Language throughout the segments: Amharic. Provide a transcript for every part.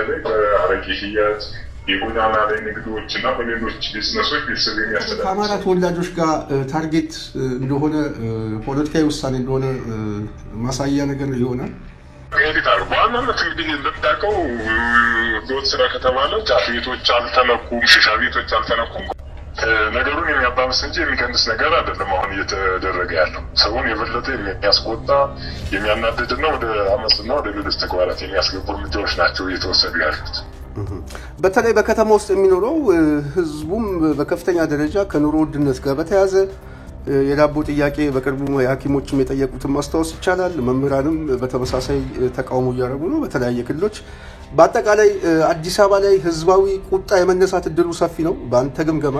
በተለይ በአረቂ ሽያጭ የጎዳና ላይ ንግዶችና በሌሎች ቢዝነሶች ቤተሰብ የሚያስተዳድር ከአማራ ተወላጆች ጋር ታርጌት እንደሆነ ፖለቲካዊ ውሳኔ እንደሆነ ማሳያ ነገር ይሆናል። እንግዲህ በዋናነት እንግዲህ እንደምታውቀው ህገወጥ ስራ ከተባለ ጫት ቤቶች አልተነኩም፣ ሽሻ ቤቶች አልተነኩም። ነገሩን የሚያባብስ እንጂ የሚቀንስ ነገር አይደለም። አሁን እየተደረገ ያለው ሰውን የበለጠ የሚያስቆጣ የሚያናድድና ወደ አመፅና ወደ ሌሎች ተግባራት የሚያስገቡ እርምጃዎች ናቸው እየተወሰዱ ያሉት። በተለይ በከተማ ውስጥ የሚኖረው ህዝቡም በከፍተኛ ደረጃ ከኑሮ ውድነት ጋር በተያያዘ የዳቦ ጥያቄ በቅርቡ የሐኪሞችም የጠየቁትን ማስታወስ ይቻላል። መምህራንም በተመሳሳይ ተቃውሞ እያደረጉ ነው በተለያየ ክልሎች። በአጠቃላይ አዲስ አበባ ላይ ህዝባዊ ቁጣ የመነሳት እድሉ ሰፊ ነው በአንተ ግምገማ?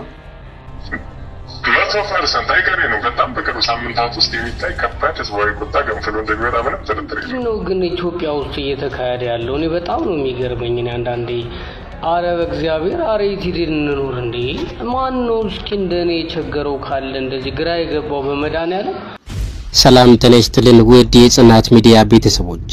100% አይቀሬ ነው። በጣም በቅርብ ሳምንታት ውስጥ የሚታይ ከባድ ህዝባዊ ቁጣ ገንፍሎ እንደሚወጣ ምንም ጥርጥር የለም። ነው ግን ኢትዮጵያ ውስጥ እየተካሄደ ያለው እኔ በጣም ነው የሚገርመኝ። እኔ አንዳንዴ አረ በእግዚአብሔር አረ ይቲድን እንኖር እንዴ ማን ነው እስኪ እንደኔ የቸገረው ካለ እንደዚህ ግራ የገባው በመድኃኒዓለም። ሰላም ተነስተልን ውድ የጽናት ሚዲያ ቤተሰቦች፣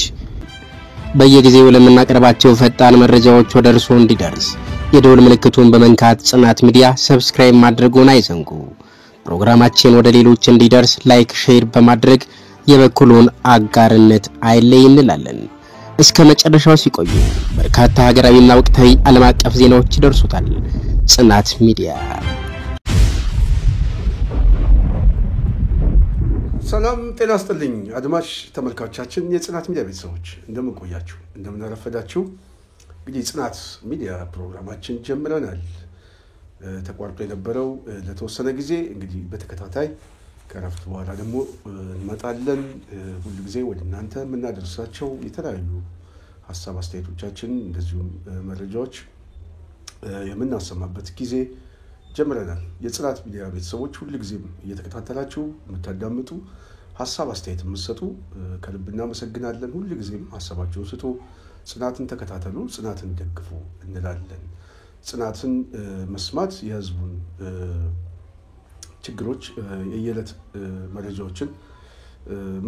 በየጊዜው ለምናቀርባቸው ፈጣን መረጃዎች ወደ እርሶ እንዲደርስ የደወል ምልክቱን በመንካት ጽናት ሚዲያ ሰብስክራይብ ማድረግዎን አይዘንጉ። ፕሮግራማችን ወደ ሌሎች እንዲደርስ ላይክ ሼር በማድረግ የበኩሉን አጋርነት አይለይ እንላለን። እስከ መጨረሻው ሲቆዩ በርካታ ሀገራዊና ወቅታዊ ዓለም አቀፍ ዜናዎች ይደርሱታል። ጽናት ሚዲያ። ሰላም ጤና ይስጥልኝ አድማጭ ተመልካቾቻችን፣ የጽናት ሚዲያ ቤተሰቦች እንደምን ቆያችሁ? እንደምን አረፈዳችሁ? እንግዲህ ጽናት ሚዲያ ፕሮግራማችን ጀምረናል። ተቋርጦ የነበረው ለተወሰነ ጊዜ እንግዲህ በተከታታይ ከረፍት በኋላ ደግሞ እንመጣለን። ሁሉ ጊዜ ወደ እናንተ የምናደርሳቸው የተለያዩ ሀሳብ አስተያየቶቻችን እንደዚሁም መረጃዎች የምናሰማበት ጊዜ ጀምረናል። የጽናት ሚዲያ ቤተሰቦች ሁሉ ጊዜም እየተከታተላችሁ የምታዳምጡ ሀሳብ አስተያየት የምትሰጡ ከልብ እናመሰግናለን። ሁሉ ጊዜም ሀሳባችሁን ስጡ፣ ጽናትን ተከታተሉ፣ ጽናትን ደግፉ እንላለን። ጽናትን መስማት የህዝቡን ችግሮች የየለት መረጃዎችን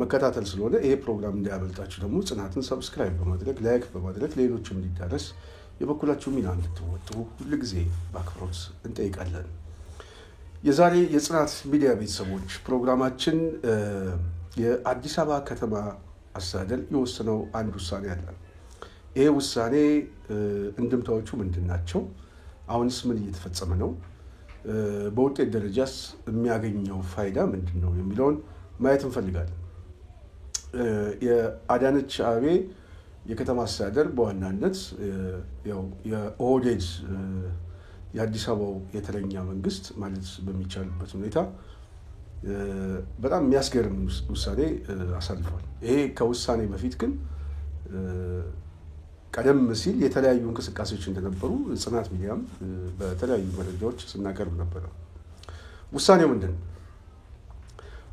መከታተል ስለሆነ ይሄ ፕሮግራም እንዳያመልጣችሁ ደግሞ ጽናትን ሰብስክራይብ በማድረግ ላይክ በማድረግ ሌሎችም እንዲዳረስ የበኩላችሁ ሚና እንድትወጡ ሁሉ ጊዜ በአክብሮት እንጠይቃለን። የዛሬ የጽናት ሚዲያ ቤተሰቦች ፕሮግራማችን የአዲስ አበባ ከተማ አስተዳደር የወሰነው አንድ ውሳኔ አለ። ይሄ ውሳኔ እንድምታዎቹ ምንድን ናቸው? አሁንስ ምን እየተፈጸመ ነው? በውጤት ደረጃስ የሚያገኘው ፋይዳ ምንድን ነው የሚለውን ማየት እንፈልጋለን። የአዳነች አቤቤ የከተማ አስተዳደር በዋናነት ያው የኦህዴድ የአዲስ አበባው የተለኛ መንግስት ማለት በሚቻልበት ሁኔታ በጣም የሚያስገርም ውሳኔ አሳልፏል። ይሄ ከውሳኔ በፊት ግን ቀደም ሲል የተለያዩ እንቅስቃሴዎች እንደነበሩ ጽናት ሚዲያም በተለያዩ መረጃዎች ስናቀርብ ነበር። ውሳኔው ምንድን ነው?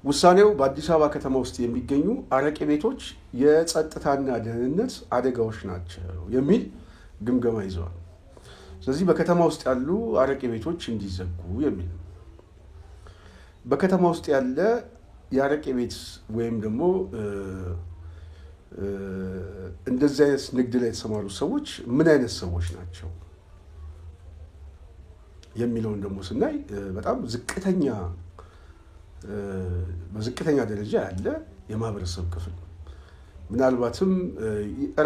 ውሳኔው በአዲስ አበባ ከተማ ውስጥ የሚገኙ አረቄ ቤቶች የጸጥታና ደህንነት አደጋዎች ናቸው የሚል ግምገማ ይዘዋል። ስለዚህ በከተማ ውስጥ ያሉ አረቄ ቤቶች እንዲዘጉ የሚል ነው። በከተማ ውስጥ ያለ የአረቄ ቤት ወይም ደግሞ እንደዚህ አይነት ንግድ ላይ የተሰማሩ ሰዎች ምን አይነት ሰዎች ናቸው የሚለውን ደግሞ ስናይ በጣም በዝቅተኛ ደረጃ ያለ የማህበረሰብ ክፍል ምናልባትም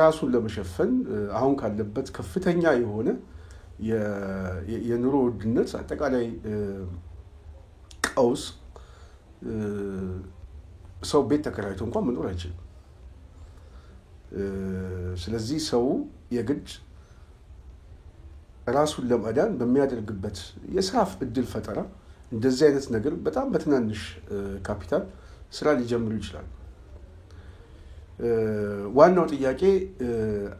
ራሱን ለመሸፈን አሁን ካለበት ከፍተኛ የሆነ የኑሮ ውድነት አጠቃላይ ቀውስ ሰው ቤት ተከራይቶ እንኳን መኖር አይችልም። ስለዚህ ሰው የግድ ራሱን ለማዳን በሚያደርግበት የስራ እድል ፈጠራ እንደዚህ አይነት ነገር በጣም በትናንሽ ካፒታል ስራ ሊጀምሩ ይችላሉ። ዋናው ጥያቄ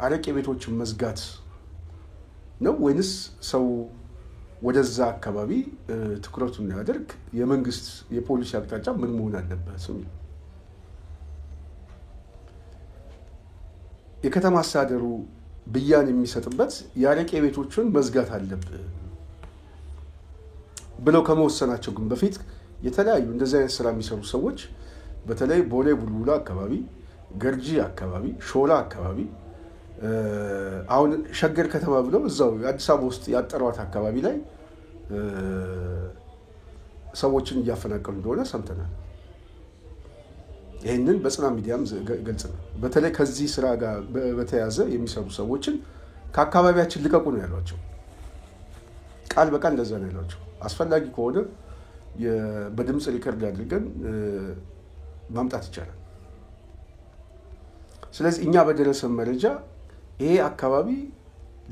አረቄ ቤቶችን መዝጋት ነው ወይንስ ሰው ወደዛ አካባቢ ትኩረቱን ያደርግ የመንግስት የፖሊሲ አቅጣጫ ምን መሆን አለበት? የከተማ አስተዳደሩ ብያን የሚሰጥበት የአረቄ ቤቶችን መዝጋት አለብን ብለው ከመወሰናቸው ግን በፊት የተለያዩ እንደዚህ አይነት ስራ የሚሰሩ ሰዎች በተለይ ቦሌ ቡልቡላ አካባቢ፣ ገርጂ አካባቢ፣ ሾላ አካባቢ አሁን ሸገር ከተማ ብለው እዛው አዲስ አበባ ውስጥ ያጠሯት አካባቢ ላይ ሰዎችን እያፈናቀሉ እንደሆነ ሰምተናል። ይሄንን በጽናት ሚዲያም ገልጽ ነው። በተለይ ከዚህ ስራ ጋር በተያያዘ የሚሰሩ ሰዎችን ከአካባቢያችን ልቀቁ ነው ያሏቸው። ቃል በቃል እንደዛ ነው ያሏቸው። አስፈላጊ ከሆነ በድምጽ ሪከርድ አድርገን ማምጣት ይቻላል። ስለዚህ እኛ በደረሰ መረጃ ይሄ አካባቢ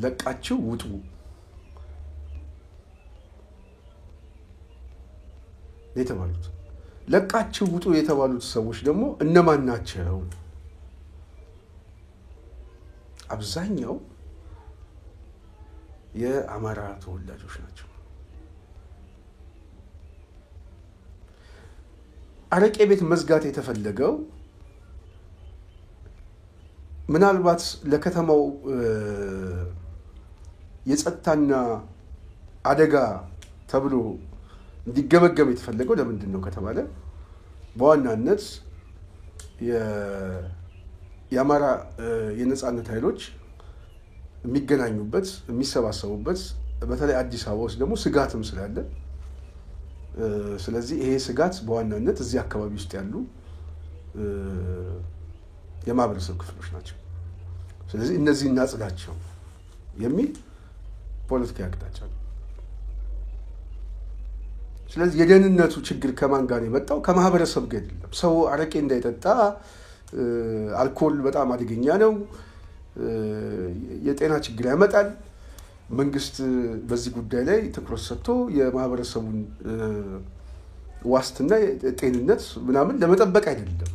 ለቃችሁ ውጡ፣ የተባሉት ለቃችሁ ውጡ የተባሉት ሰዎች ደግሞ እነማን ናቸው? አብዛኛው የአማራ ተወላጆች ናቸው። አረቄ ቤት መዝጋት የተፈለገው ምናልባት ለከተማው የጸጥታና አደጋ ተብሎ እንዲገመገም የተፈለገው ለምንድን ነው ከተባለ በዋናነት የአማራ የነጻነት ኃይሎች የሚገናኙበት የሚሰባሰቡበት በተለይ አዲስ አበባ ውስጥ ደግሞ ስጋትም ስላለ ስለዚህ ይሄ ስጋት በዋናነት እዚህ አካባቢ ውስጥ ያሉ የማህበረሰብ ክፍሎች ናቸው። ስለዚህ እነዚህ እናጽዳቸው የሚል ፖለቲካዊ አቅጣጫ ነው። ስለዚህ የደህንነቱ ችግር ከማን ጋር የመጣው? ከማህበረሰብ ጋር አይደለም። ሰው አረቄ እንዳይጠጣ አልኮል በጣም አደገኛ ነው፣ የጤና ችግር ያመጣል። መንግስት በዚህ ጉዳይ ላይ ትኩረት ሰጥቶ የማህበረሰቡን ዋስትና ጤንነት ምናምን ለመጠበቅ አይደለም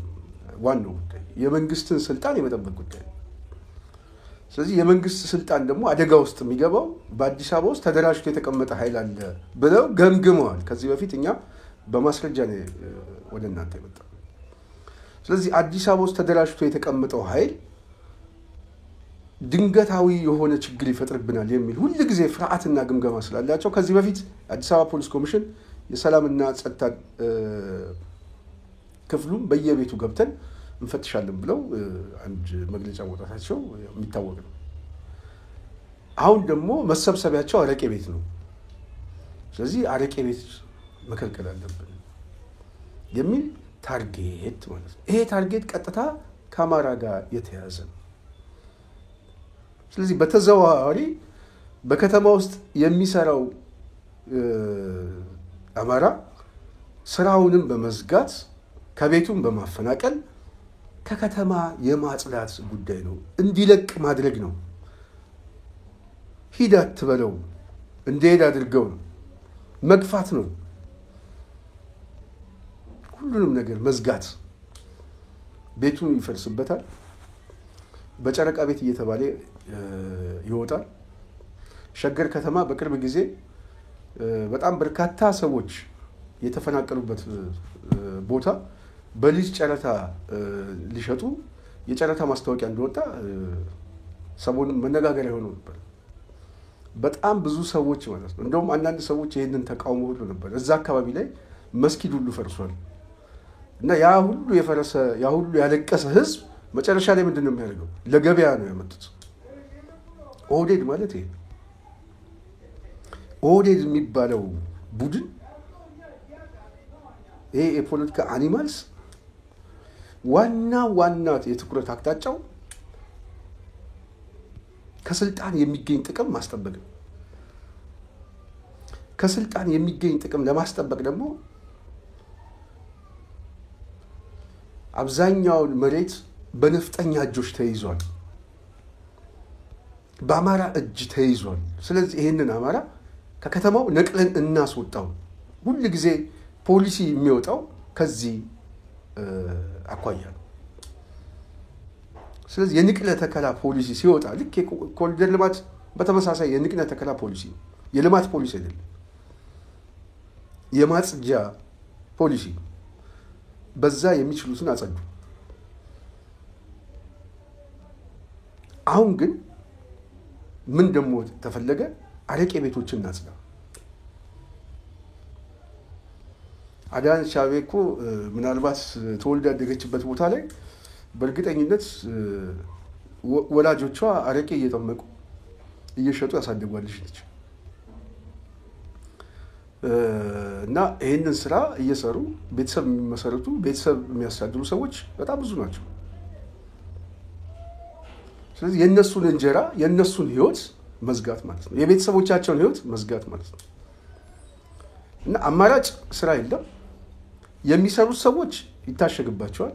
ዋናው ጉዳይ፣ የመንግስትን ስልጣን የመጠበቅ ጉዳይ ነው። ስለዚህ የመንግስት ስልጣን ደግሞ አደጋ ውስጥ የሚገባው በአዲስ አበባ ውስጥ ተደራጅቶ የተቀመጠ ኃይል አለ ብለው ገምግመዋል። ከዚህ በፊት እኛ በማስረጃ ነው ወደ እናንተ የመጣው። ስለዚህ አዲስ አበባ ውስጥ ተደራጅቶ የተቀመጠው ኃይል ድንገታዊ የሆነ ችግር ይፈጥርብናል የሚል ሁሉ ጊዜ ፍርሃትና ግምገማ ስላላቸው ከዚህ በፊት አዲስ አበባ ፖሊስ ኮሚሽን የሰላምና ጸጥታ ክፍሉም በየቤቱ ገብተን እንፈትሻለን ብለው አንድ መግለጫ ማውጣታቸው የሚታወቅ ነው። አሁን ደግሞ መሰብሰቢያቸው አረቄ ቤት ነው። ስለዚህ አረቄ ቤት መከልከል አለብን የሚል ታርጌት ማለት ነው። ይሄ ታርጌት ቀጥታ ከአማራ ጋር የተያዘ ነው። ስለዚህ በተዘዋዋሪ በከተማ ውስጥ የሚሰራው አማራ ስራውንም በመዝጋት ከቤቱም በማፈናቀል ከከተማ የማጽዳት ጉዳይ ነው። እንዲለቅ ማድረግ ነው። ሂድ አትበለው፣ እንደሄድ አድርገው ነው፣ መግፋት ነው። ሁሉንም ነገር መዝጋት። ቤቱን ይፈርስበታል። በጨረቃ ቤት እየተባለ ይወጣል። ሸገር ከተማ በቅርብ ጊዜ በጣም በርካታ ሰዎች የተፈናቀሉበት ቦታ በሊዝ ጨረታ ሊሸጡ የጨረታ ማስታወቂያ እንደወጣ ሰሞኑን መነጋገሪያ ሆኖ ነበር። በጣም ብዙ ሰዎች ማለት ነው። እንደውም አንዳንድ ሰዎች ይሄንን ተቃውሞ ሁሉ ነበር። እዛ አካባቢ ላይ መስጊድ ሁሉ ፈርሷል እና ያ ሁሉ የፈረሰ ያ ሁሉ ያለቀሰ ህዝብ መጨረሻ ላይ ምንድነው የሚያደርገው? ለገበያ ነው ያመጡት። ኦህዴድ ማለት ይሄ ኦህዴድ የሚባለው ቡድን ይሄ የፖለቲካ አኒማልስ ዋና የትኩረት አቅጣጫው ከስልጣን የሚገኝ ጥቅም ማስጠበቅ ነው። ከስልጣን የሚገኝ ጥቅም ለማስጠበቅ ደግሞ አብዛኛውን መሬት በነፍጠኛ እጆች ተይዟል፣ በአማራ እጅ ተይዟል። ስለዚህ ይሄንን አማራ ከከተማው ነቅለን እናስወጣው። ሁሉ ጊዜ ፖሊሲ የሚወጣው ከዚህ አኳያ ነው። ስለዚህ የንቅለ ተከላ ፖሊሲ ሲወጣ ልክ የኮሪደር ልማት በተመሳሳይ የንቅለ ተከላ ፖሊሲ ነው። የልማት ፖሊሲ አይደለም፣ የማጽጃ ፖሊሲ። በዛ የሚችሉትን አጸዱ። አሁን ግን ምን ደግሞ ተፈለገ? አረቄ ቤቶችን እናጽዳ። አዳነች አቤቤ እኮ ምናልባት ተወልዳ ያደገችበት ቦታ ላይ በእርግጠኝነት ወላጆቿ አረቄ እየጠመቁ እየሸጡ ያሳደጓል ልጅ ነች እና ይሄንን ስራ እየሰሩ ቤተሰብ የሚመሰርቱ ቤተሰብ የሚያሳድሩ ሰዎች በጣም ብዙ ናቸው ስለዚህ የነሱን እንጀራ የነሱን ህይወት መዝጋት ማለት ነው የቤተሰቦቻቸውን ህይወት መዝጋት ማለት ነው እና አማራጭ ስራ የለም የሚሰሩት ሰዎች ይታሸግባቸዋል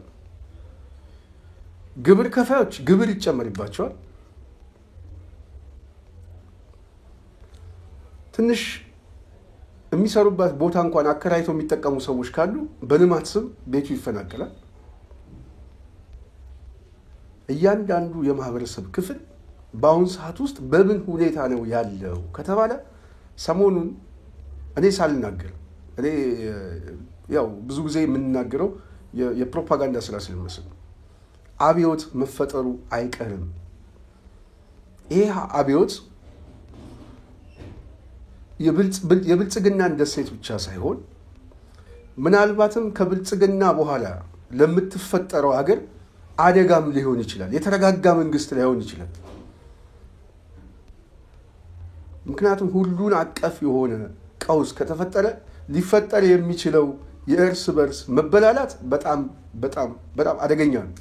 ግብር ከፋዮች ግብር ይጨመርባቸዋል ትንሽ የሚሰሩበት ቦታ እንኳን አከራይተው የሚጠቀሙ ሰዎች ካሉ በልማት ስም ቤቱ ይፈናቀላል እያንዳንዱ የማህበረሰብ ክፍል በአሁን ሰዓት ውስጥ በምን ሁኔታ ነው ያለው ከተባለ ሰሞኑን እኔ ሳልናገር እኔ ያው ብዙ ጊዜ የምንናገረው የፕሮፓጋንዳ ስራ ስለሚመስል አብዮት መፈጠሩ አይቀርም ይሄ አብዮት የብልጽግና እንደሴት ብቻ ሳይሆን ምናልባትም ከብልጽግና በኋላ ለምትፈጠረው ሀገር አደጋም ሊሆን ይችላል የተረጋጋ መንግስት ሊሆን ይችላል ምክንያቱም ሁሉን አቀፍ የሆነ ቀውስ ከተፈጠረ ሊፈጠር የሚችለው የእርስ በርስ መበላላት በጣም በጣም በጣም አደገኛ ነው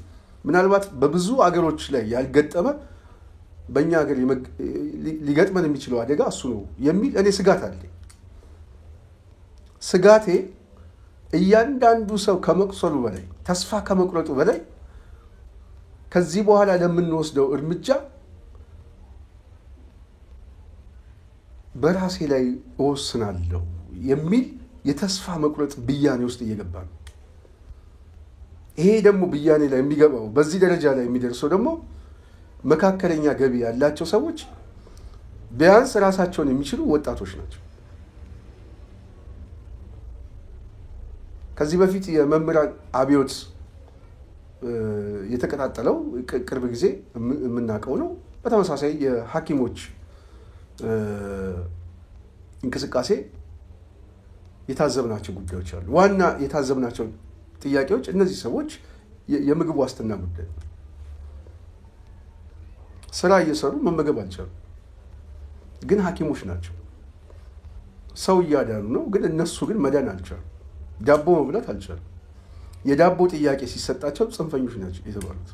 ምናልባት በብዙ አገሮች ላይ ያልገጠመ በእኛ ሀገር ሊገጥመን የሚችለው አደጋ እሱ ነው የሚል እኔ ስጋት አለኝ ስጋቴ እያንዳንዱ ሰው ከመቅሰሉ በላይ ተስፋ ከመቁረጡ በላይ ከዚህ በኋላ ለምንወስደው እርምጃ በራሴ ላይ ወስናለሁ የሚል የተስፋ መቁረጥ ብያኔ ውስጥ እየገባ ነው ይሄ ደግሞ ብያኔ ላይ የሚገባው በዚህ ደረጃ ላይ የሚደርሰው ደግሞ መካከለኛ ገቢ ያላቸው ሰዎች ቢያንስ ራሳቸውን የሚችሉ ወጣቶች ናቸው ከዚህ በፊት የመምህራን አብዮት የተቀጣጠለው ቅርብ ጊዜ የምናውቀው ነው በተመሳሳይ የሐኪሞች እንቅስቃሴ የታዘብናቸው ጉዳዮች አሉ ዋና የታዘብናቸው ጥያቄዎች እነዚህ ሰዎች የምግብ ዋስትና ጉዳይ ስራ እየሰሩ መመገብ አልቻሉ ግን ሐኪሞች ናቸው ሰው እያዳኑ ነው ግን እነሱ ግን መዳን አልቻሉ ዳቦ መብላት አልቻሉ የዳቦ ጥያቄ ሲሰጣቸው ጽንፈኞች ናቸው የተባሉት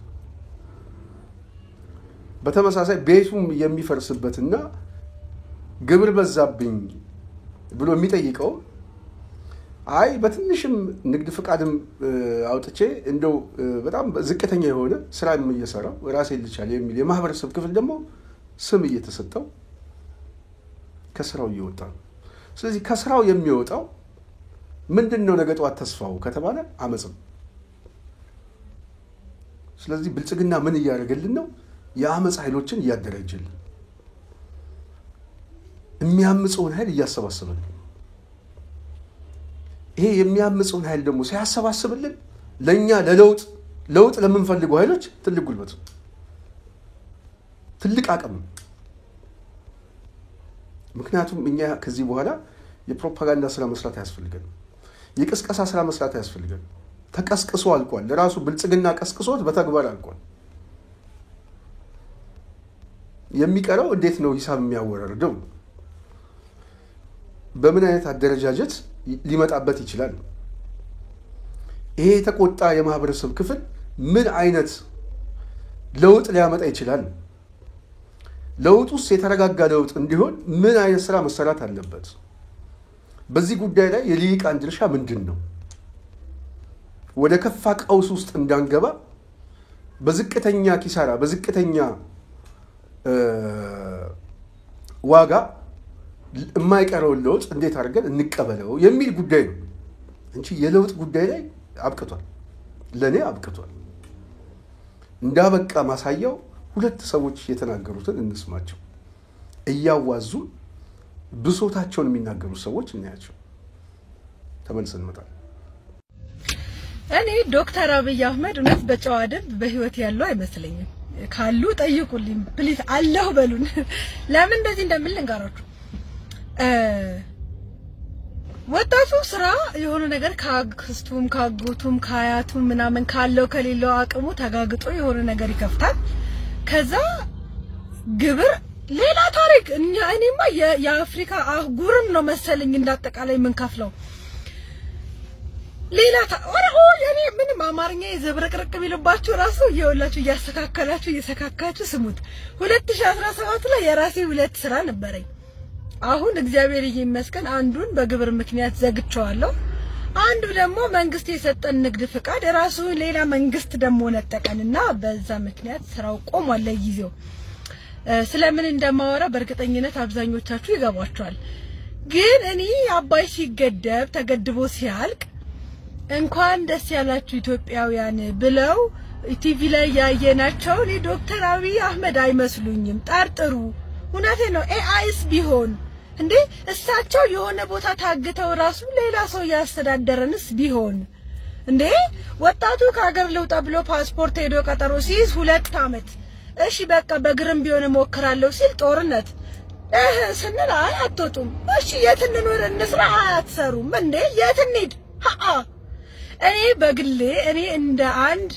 በተመሳሳይ ቤቱም የሚፈርስበትና ግብር በዛብኝ ብሎ የሚጠይቀው አይ በትንሽም ንግድ ፍቃድም አውጥቼ እንደው በጣም ዝቅተኛ የሆነ ስራ እየሰራው ራሴን ልቻል የሚል የማህበረሰብ ክፍል ደግሞ ስም እየተሰጠው ከስራው እየወጣ ነው ስለዚህ ከስራው የሚወጣው ምንድነው ነገ ጧት ተስፋው ከተባለ አመጽ ስለዚህ ብልጽግና ምን እያደረገልን ነው የአመጽ ኃይሎችን እያደረጀልን የሚያምጽውን ኃይል እያሰባሰበልን ይሄ የሚያምጽውን ኃይል ደግሞ ሲያሰባስብልን ለኛ ለለውጥ ለምንፈልገው ኃይሎች ትልቅ ጉልበት ትልቅ አቅም ምክንያቱም እኛ ከዚህ በኋላ የፕሮፓጋንዳ ስራ መስራት ያስፈልጋል የቅስቀሳ ስራ መስራት ያስፈልጋል ተቀስቅሶ አልቋል ለራሱ ብልጽግና ቀስቅሶት በተግባር አልቋል የሚቀረው እንዴት ነው ሂሳብ የሚያወራርደው በምን አይነት አደረጃጀት ሊመጣበት ይችላል ይሄ የተቆጣ የማህበረሰብ ክፍል ምን አይነት ለውጥ ሊያመጣ ይችላል ለውጡስ የተረጋጋ ለውጥ እንዲሆን ምን አይነት ስራ መሰራት አለበት በዚህ ጉዳይ ላይ የሊቃን ድርሻ ምንድነው ወደ ከፋ ቀውስ ውስጥ እንዳንገባ በዝቅተኛ ኪሳራ በዝቅተኛ ዋጋ የማይቀረው ለውጥ እንዴት አድርገን እንቀበለው የሚል ጉዳይ ነው እንጂ የለውጥ ጉዳይ ላይ አብቅቷል ለኔ አብቅቷል እንዳበቃ ማሳያው ሁለት ሰዎች የተናገሩትን እንስማቸው እያዋዙ ብሶታቸውን የሚናገሩ ሰዎች እናያቸው ተመልሰን እንመጣለን እኔ ዶክተር አብይ አህመድ እውነት በጨዋ ደንብ በህይወት ያለው አይመስለኝም ካሉ ጠይቁልኝ ፕሊዝ አላህ በሉን ለምን እንደዚህ እንደምን ልንገራችሁ ወጣቱ ስራ የሆነ ነገር ካክስቱም ካጎቱም ካያቱም ምናምን ካለው ከሌለው አቅሙ ተጋግጦ የሆነ ነገር ይከፍታል ከዛ ግብር ሌላ ታሪክ እኔማ የአፍሪካ አህጉርም ነው መሰለኝ እንዳጠቃላይ ምን ከፍለው ሌላ ያኔ ምንም አማርኛ የዘብረቅረቅ ቢልባችሁ ራሱ ይኸውላችሁ እየሰካካችሁ ስሙት 2017 ላይ የራሴ 2 ስራ ነበረኝ አሁን እግዚአብሔር ይመስገን አንዱን በግብር ምክንያት ዘግቼዋለሁ አንዱ ደግሞ መንግስት የሰጠን ንግድ ፍቃድ ራሱ ሌላ መንግስት ደግሞ ነጠቀንና በዛ ምክንያት ስራው ቆሟል ለጊዜው ስለምን እንደማወራ በእርግጠኝነት አብዛኞቻችሁ ይገባችኋል ግን እኔ አባይ ሲገደብ ተገድቦ ሲያልቅ እንኳን ደስ ያላችሁ ኢትዮጵያውያን ብለው ቲቪ ላይ ያየናቸው ዶክተር አብይ አህመድ አይመስሉኝም ጠርጥሩ እውነቴ ነው ኤአይስ ቢሆን እንዴ እሳቸው የሆነ ቦታ ታግተው ራሱ ሌላ ሰው ያስተዳደረንስ ቢሆን እንዴ ወጣቱ ከሀገር ልውጣ ብሎ ፓስፖርት ሄዶ ቀጠሮ ሲይዝ 2 አመት እሺ በቃ በግርም ቢሆን ሞክራለሁ ሲል ጦርነት ስንል አትወጡም እሺ የት እንኖር እንስራ አትሰሩም እንዴ የት እንሂድ እኔ በግሌ እኔ እንደ አንድ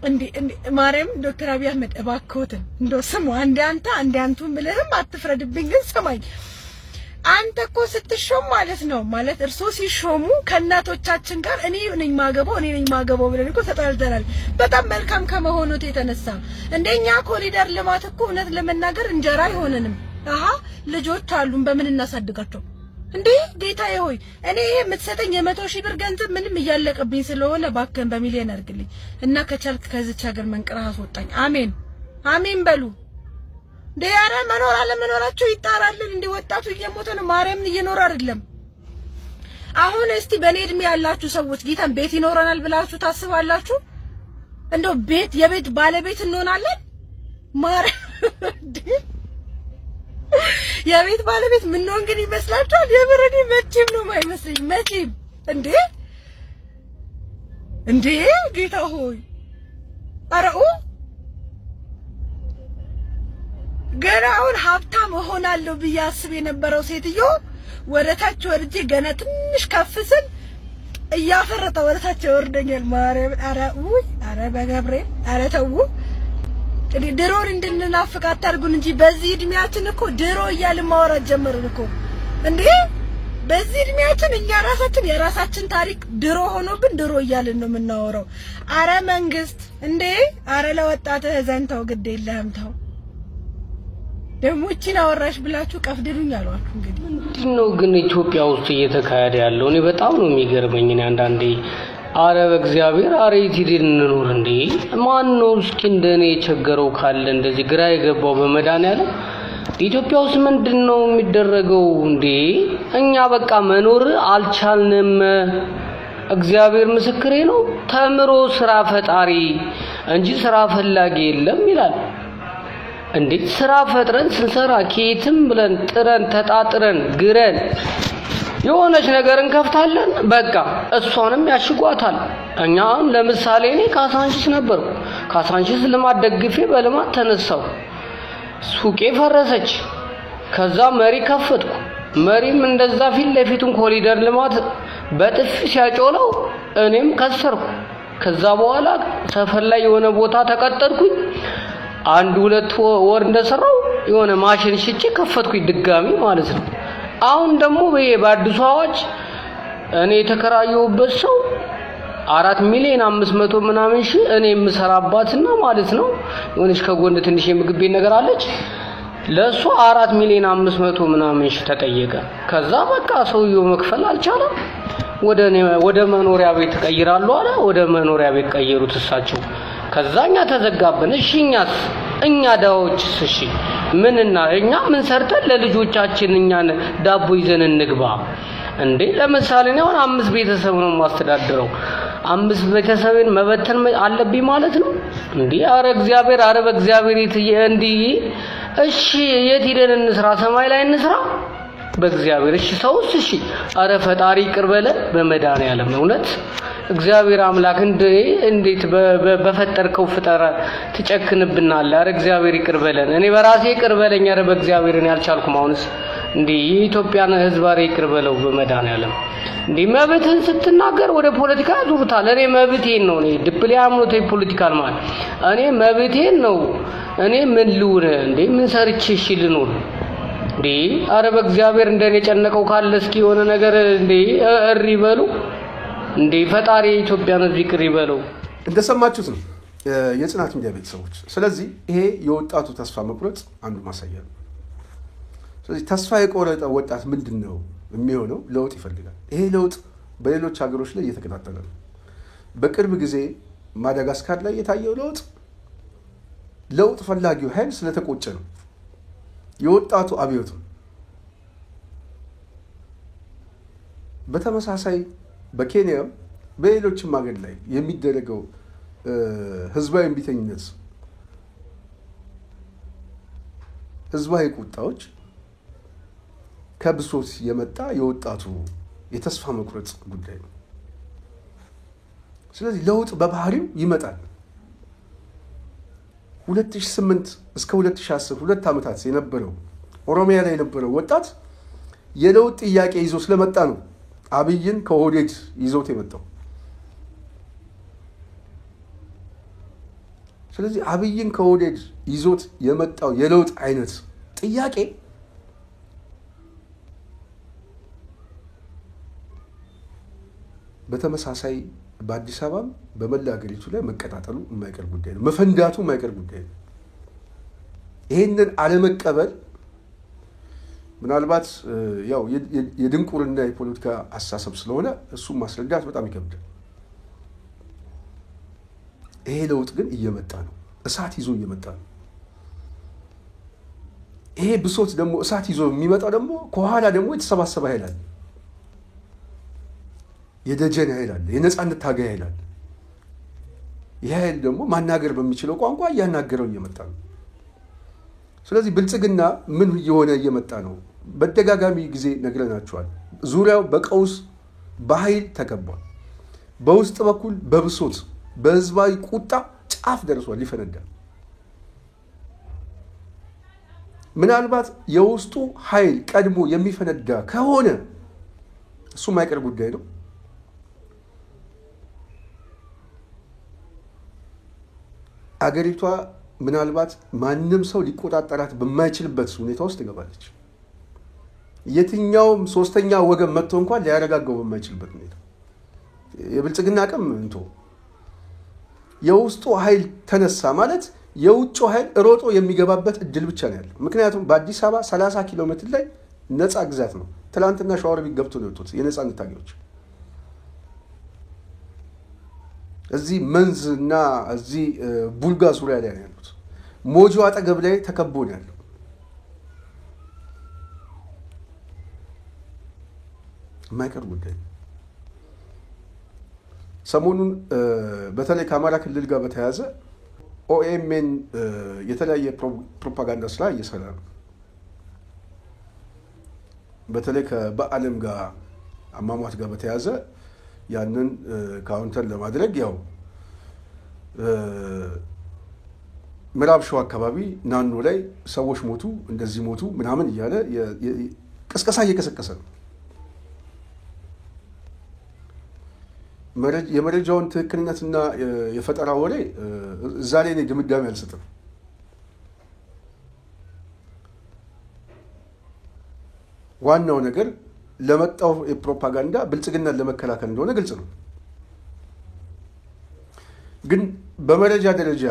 እንዴ ማርያም ዶክተር አብይ አህመድ እባክዎትን እንደው ስሙ አንተ ምልህም አትፍረድብኝ ግን ሰማይ አንተ እኮ ስትሾም ማለት ነው ማለት እርሶ ሲሾሙ ከናቶቻችን ጋር እኔ ነኝ ማገባው ብለን እኮ ተጣልተናል በጣም መልካም ከመሆኑት የተነሳ እንደኛ ኮሪደር ልማት እኮ እውነት ለመናገር እንጀራ አይሆንንም ልጆች አሉን በምን እናሳድጋቸው እንዴ ጌታዬ ሆይ እኔ የምትሰጠኝ የ100,000 ብር ገንዘብ ምንም እያለቀብኝ ስለሆነ ባከን በሚሊዮን አድርግልኝ እና ከቻልክ ከዚች ሀገር መንቀራህ አስወጣኝ አሜን በሉ ዲያራ መኖር አለ መኖራቸው ይጣራልን እንዴ ወጣቱ እየሞተ ነው ማርያምን እየኖር አይደለም አሁን እስቲ በኔ እድሜ ያላችሁ ሰዎች ጌታን ቤት ይኖረናል ብላችሁ ታስባላችሁ እንደው የቤት ባለቤት እንሆናለን የቤት ባለቤት ምን ነው እንግዲህ ይመስላችኋል የብረኔ መቼም ነው ማይመስልኝ መቼም እንዴ ጌታ ሆይ አረኡ ገና አሁን ሀብታም ሆናለሁ ብያስብ የነበረው ሴትዮ ወደታች ወርጄ ገና ትንሽ ከፍስል እያፈረጠ ወደታች ወርደኛል ማርያም አረ በገብርኤል አረ ተው ድሮን እንድንናፍቅ አታርጉን እንጂ በዚህ እድሜያችን እኮ ድሮ እያልን ማውራት ጀመርን እኮ እንዴ በዚህ እድሜያችን እኛ ራሳችን የራሳችን ታሪክ ድሮ ሆኖብን ድሮ እያልን ነው የምናወራው አረ መንግስት እንዴ አረ ለወጣት ህዘንተው ግድ የለህም ተው ደሞችን አወራሽ ብላችሁ ቀፍድሉኝ አሏችሁ እንግዲህ ምንድነው ግን ኢትዮጵያ ውስጥ እየተካሄደ ያለው እኔ በጣም ነው የሚገርመኝ እኔ አንዳንዴ አረ በእግዚአብሔር አረ ይቲድን እንኖር እንዴ ማን ነው እስኪ እንደኔ የቸገረው ካለ እንደዚህ ግራ የገባው በመዳን ያለ ኢትዮጵያ ውስጥ ምንድነው የሚደረገው እንዴ እኛ በቃ መኖር አልቻልንም እግዚአብሔር ምስክሬ ነው ተምሮ ስራ ፈጣሪ እንጂ ስራ ፈላጊ የለም ይላል እንዴ ስራ ፈጥረን ስንሰራ ከየትም ብለን ጥረን ተጣጥረን ግረን የሆነች ነገር እንከፍታለን በቃ እሷንም ያሽጓታል እኛም ለምሳሌ እኔ ካሳንቺስ ነበርኩ ካሳንቺስ ልማት ደግፌ በልማት ተነሳው ሱቄ ፈረሰች ከዛ መሪ ከፈትኩ መሪም እንደዛ ፊት ለፊቱን ኮሪደር ልማት በጥፍ ሲያጮለው እኔም ከሰርኩ ከዛ በኋላ ሰፈር ላይ የሆነ ቦታ ተቀጠርኩኝ 1-2 ወር እንደሰራው የሆነ ማሽን ሽጬ ከፈትኩኝ ድጋሚ ማለት ነው አሁን ደግሞ በአዲሱ አዋጅ እኔ የተከራየሁበት ሰው 4,500,000 ምናምን ሺህ እኔ የምሰራባትና ማለት ነው የሆነች ከጎን ትንሽ የምግብ ቤት ነገር አለች ለሱ 4,500,000 ምናምን ሺህ ተጠየቀ ከዛ በቃ ሰውየው መክፈል አልቻለም ወደ መኖሪያ ቤት ቀይራሉ አለ ወደ መኖሪያ ቤት ቀየሩት እሳቸው ከዛኛ ተዘጋበን እኛ ዳዎችስ እሺ ምንና እኛ ምን ሰርተን ለልጆቻችን እኛን ዳቦ ይዘን እንግባ እንዴ ለምሳሌ ነው 5 ቤተሰብ ነው ማስተዳድረው 5 ቤተሰብን መበተን አለብኝ ማለት ነው እንዴ አረ በእግዚአብሔር እንዴ እሺ የት ሄደን እንስራ ሰማይ ላይ እንስራ በእግዚአብሔር እሺ ሰውስ እሺ አረ ፈጣሪ ይቅርበለ በመዳን ያለም እውነት እግዚአብሔር አምላክ እንዴት በፈጠርከው ፍጠራ ትጨክንብናለህ አረ እግዚአብሔር ይቅርበለን እኔ በራሴ ይቅርበለኝ አረ በእግዚአብሔርን ያልቻልኩም አሁንስ እንዴ የኢትዮጵያን ህዝብ አሬ ይቅር በለው በመድኃኒዓለም እንዴ መብትን ስትናገር ወደ ፖለቲካ ዙሩታል እኔ መብቴን ነው እኔ ዲፕሊያም ነው ፖለቲካል ማለት እኔ መብቴን ነው እኔ ምን ልውነ እንዴ ምን ሰርቼ እሺ ልኖር እንዴ አረ በእግዚአብሔር እንደኔ ጨነቀው ካለ እስኪ የሆነ ነገር እንዴ እሪ በሉ እንዴ ፈጣሪ ኢትዮጵያን ህዝብ ይቅር ይበለው እንደሰማችሁት ነው የጽናት ሚዲያ ቤተሰቦች ስለዚህ ይሄ የወጣቱ ተስፋ መቁረጥ አንዱ ማሳያ ነው ስለዚህ ተስፋ የቆረጠ ወጣት ምንድነው የሚሆነው ለውጥ ይፈልጋል ይሄ ለውጥ በሌሎች ሀገሮች ላይ እየተከታተለ ነው በቅርብ ጊዜ ማዳጋስካር ላይ የታየው ለውጥ ፈላጊው ኃይል ስለተቆጨ ነው የወጣቱ አብዮት በተመሳሳይ በኬንያ በሌሎችም ሀገር ላይ የሚደረገው ህዝባዊ እምቢተኝነት ህዝባዊ ቁጣዎች ከብሶት የመጣ የወጣቱ የተስፋ መቁረጥ ጉዳይ ነው ስለዚህ ለውጥ በባህሪው ይመጣል 2008 እስከ 2010 ሁለት ዓመታት የነበረው ኦሮሚያ ላይ የነበረው ወጣት የለውጥ ጥያቄ ይዞ ስለመጣ ነው አብይን ከኦህዴድ ይዞት የመጣው ስለዚህ አብይን ከኦህዴድ ይዞት የመጣው የለውጥ አይነት ጥያቄ በተመሳሳይ በአዲስ አበባ በመላ ሀገሪቱ ላይ መቀጣጠሉ የማይቀር ጉዳይ ነው መፈንዳቱ የማይቀር ጉዳይ ነው ይሄንን አለመቀበል ምናልባት ያው የድንቁርና የፖለቲካ አስተሳሰብ ስለሆነ እሱ ማስረዳት በጣም ይከብዳል ይሄ ለውጥ ግን እየመጣ ነው እሳት ይዞ እየመጣ ነው ይሄ ብሶት ደግሞ እሳት ይዞ የሚመጣው ደግሞ ከኋላ ደግሞ የተሰባሰበ ኃይል አለ የደጀን ኃይል አለ የነጻነት ታጋይ ኃይል አለ ይሄ ኃይል ደግሞ ማናገር በሚችለው ቋንቋ ያናገረው እየመጣ ነው ስለዚህ ብልጽግና ምን እየሆነ እየመጣ ነው በደጋጋሚ ጊዜ ነግረናቸዋል ዙሪያው በቀውስ በኃይል ተከቧል በውስጥ በኩል በብሶት በህዝባዊ ቁጣ ጫፍ ደርሷል ሊፈነዳ ምናልባት የውስጡ ኃይል ቀድሞ የሚፈነዳ ከሆነ እሱ ማይቀር ጉዳይ ነው አገሪቷ ምናልባት ማንንም ሰው ሊቆጣጠራት በማይችልበት ሁኔታ ውስጥ ትገባለች የትኛውም ሶስተኛ ወገን መጥቶ እንኳን ሊያረጋጋው በማይችልበት ሁኔታ የብልጽግና አቅም እንቶ የውስጡ ኃይል ተነሳ ማለት የውጭ ኃይል ሮጦ የሚገባበት እድል ብቻ ነው ያለው ምክንያቱም በአዲስ አበባ 30 ኪሎ ሜትር ላይ ነፃ ግዛት ነው ትላንትና ሸዋሮቢት ገብቶ ነው የወጡት የነፃነት ታጋዮች እዚህ መንዝና እዚህ ቡልጋ ዙሪያ ላይ ያሉት ሞጆ አጠገብ ላይ ተከቦ ነው ያለው ማይቀር ጉዳይ ሰሞኑን በተለይ ከአማራ ክልል ጋር በተያያዘ ኦኤምኤን የተለያየ ፕሮፓጋንዳ ስራ እየሰራ ነው በተለይ ከበዓለም ጋር አማማት ጋር በተያያዘ ያንን ካውንተር ለማድረግ ያው ምዕራብ ሸዋ አካባቢ ናኖ ላይ ሰዎች ሞቱ እንደዚህ ሞቱ ምናምን እያለ ቅስቀሳ እየቀሰቀሰ ነው የመረጃውን ትክክለኛትና የፈጠራ ወሬ እዛ ላይ ነው ድምዳሜ አልሰጥም ዋናው ነገር ለመጣው የፕሮፓጋንዳ ብልጽግናን ለመከላከል እንደሆነ ግልጽ ነው ግን በመረጃ ደረጃ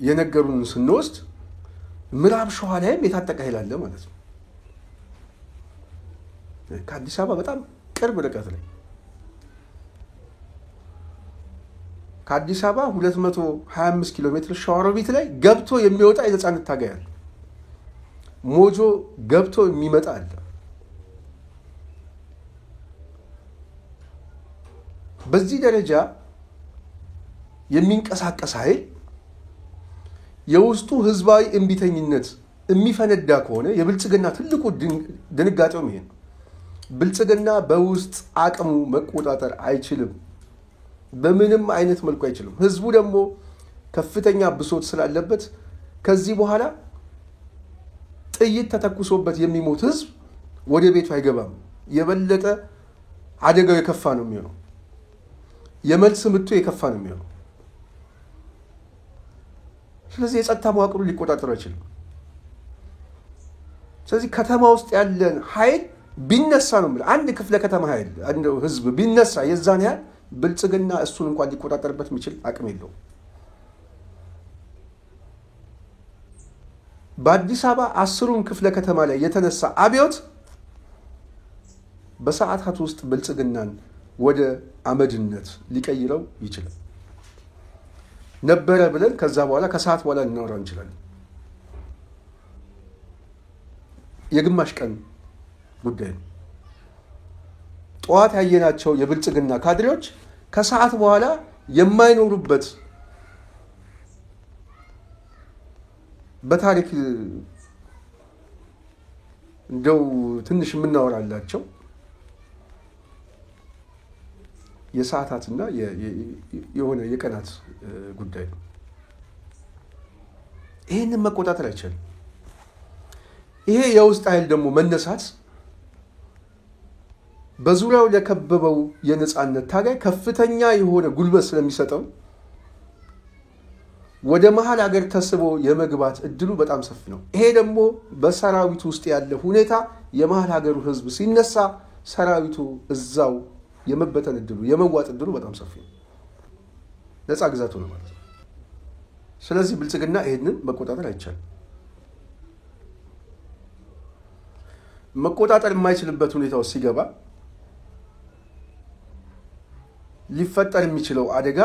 የነገሩን ስንወስድ ምዕራብ ሸዋ ላይም የታጠቀ ኃይል አለ ማለት ነው ከአዲስ አበባ በጣም ቅርብ ርቀት ላይ ከአዲስ አበባ 225 ኪሎ ሜትር ሸዋሮቢት ላይ ገብቶ የሚወጣ የነጻነት ታጋይ አለ ሞጆ ገብቶ የሚመጣ አለ በዚህ ደረጃ የሚንቀሳቀስ ኃይል የውስጡ ህዝባዊ እምቢተኝነት የሚፈነዳ ከሆነ የብልጽግና ትልቁ ድንጋጤው ይሄ ነው ብልጽግና በውስጥ አቅሙ መቆጣጠር አይችልም በምንም አይነት መልኩ አይችልም ህዝቡ ደግሞ ከፍተኛ ብሶት ስላለበት ከዚህ በኋላ ጥይት ተተኩሶበት የሚሞት ህዝብ ወደ ቤቱ አይገባም። የበለጠ አደጋው የከፋ ነው የሚሆነው። የመልስ ምቱ የከፋ ነው የሚሆነው። ስለዚህ የጸጥታ መዋቅሩ ሊቆጣጠር አይችልም። ስለዚህ ከተማ ውስጥ ያለን ኃይል ቢነሳ ነው ማለት አንድ ክፍለ ከተማ ኃይል አንድ ህዝብ ቢነሳ የዛን ያህል ብልጽግና እሱን እንኳን ሊቆጣጠርበት የሚችል አቅም የለውም። በአዲስ አበባ 10ሩም ክፍለ ከተማ ላይ የተነሳ አብዮት በሰዓታት ውስጥ ብልጽግናን ወደ አመድነት ሊቀይረው ይችላል ነበረ ብለን ከዛ በኋላ ከሰዓት በኋላ እናወራ እንችላለን። የግማሽ ቀን ጉዳይ ነው። ጠዋት ያየናቸው የብልጽግና ካድሬዎች ከሰዓት በኋላ የማይኖሩበት በታሪክ እንደው ትንሽ የምናወራላቸው የሰዓታትና የሆነ የቀናት ጉዳይ ነው። ይሄንን መቆጣጠር አይቻልም። ይሄ የውስጥ ኃይል ደግሞ መነሳት በዙሪያው ለከበበው የነጻነት ታጋይ ከፍተኛ የሆነ ጉልበት ስለሚሰጠው ወደ መሃል ሀገር ተስቦ የመግባት እድሉ በጣም ሰፊ ነው። ይሄ ደግሞ በሰራዊቱ ውስጥ ያለ ሁኔታ የመሃል ሀገሩ ህዝብ ሲነሳ ሰራዊቱ እዛው የመበተን እድሉ የመዋጥ እድሉ በጣም ሰፊ ነው። ነፃ ግዛቱ ነው ማለት ነው። ስለዚህ ብልጽግና ይሄንን መቆጣጠር አይቻልም። መቆጣጠር የማይችልበት ሁኔታው ሲገባ ሊፈጠር የሚችለው አደጋ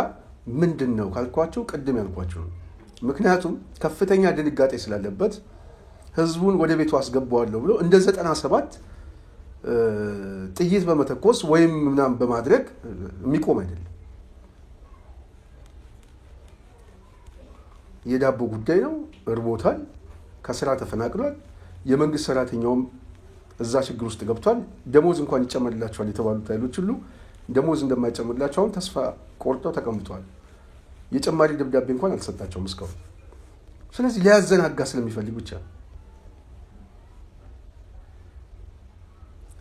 ምንድነው ካልኳችሁ ቅድም ያልኳችሁ ነው። ምክንያቱም ከፍተኛ ድንጋጤ ስላለበት ህዝቡን ወደ ቤቱ አስገባዋለሁ ብሎ እንደ 97 ጥይት በመተኮስ ወይም ምናምን በማድረግ የሚቆም አይደለም። የዳቦ ጉዳይ ነው። እርቦታል፣ ከስራ ተፈናቅሏል። የመንግስት ሰራተኛውም እዛ ችግር ውስጥ ገብቷል። ደሞዝ እንኳን ይጨመርላቸዋል የተባሉት ኃይሎች ሁሉ ደሞዝ እንደማይጨመርላቸው አሁን ተስፋ ቆርጠው ተቀምጠዋል። የጨማሪ ደብዳቤ እንኳን አልተሰጣቸውም እስካሁን። ስለዚህ ሊያዘናጋ ስለሚፈልግ ብቻ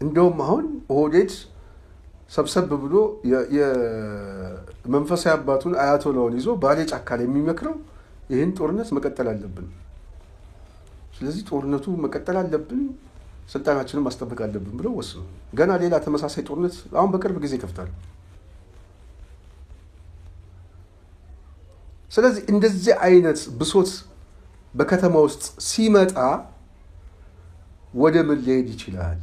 እንደውም አሁን ኦህዴድ ሰብሰብ ብሎ የመንፈሳዊ አባቱን አያቶላውን ይዞ ባሌ ጫካ ላይ የሚመክረው ይህን ጦርነት መቀጠል አለብን፣ ስለዚህ ጦርነቱ መቀጠል አለብን፣ ስልጣናችንን ማስጠበቅ አለብን ብለው ወስኑ። ገና ሌላ ተመሳሳይ ጦርነት አሁን በቅርብ ጊዜ ይከፍታል። ስለዚህ እንደዚህ አይነት ብሶት በከተማ ውስጥ ሲመጣ ወደ ምን ሊሄድ ይችላል?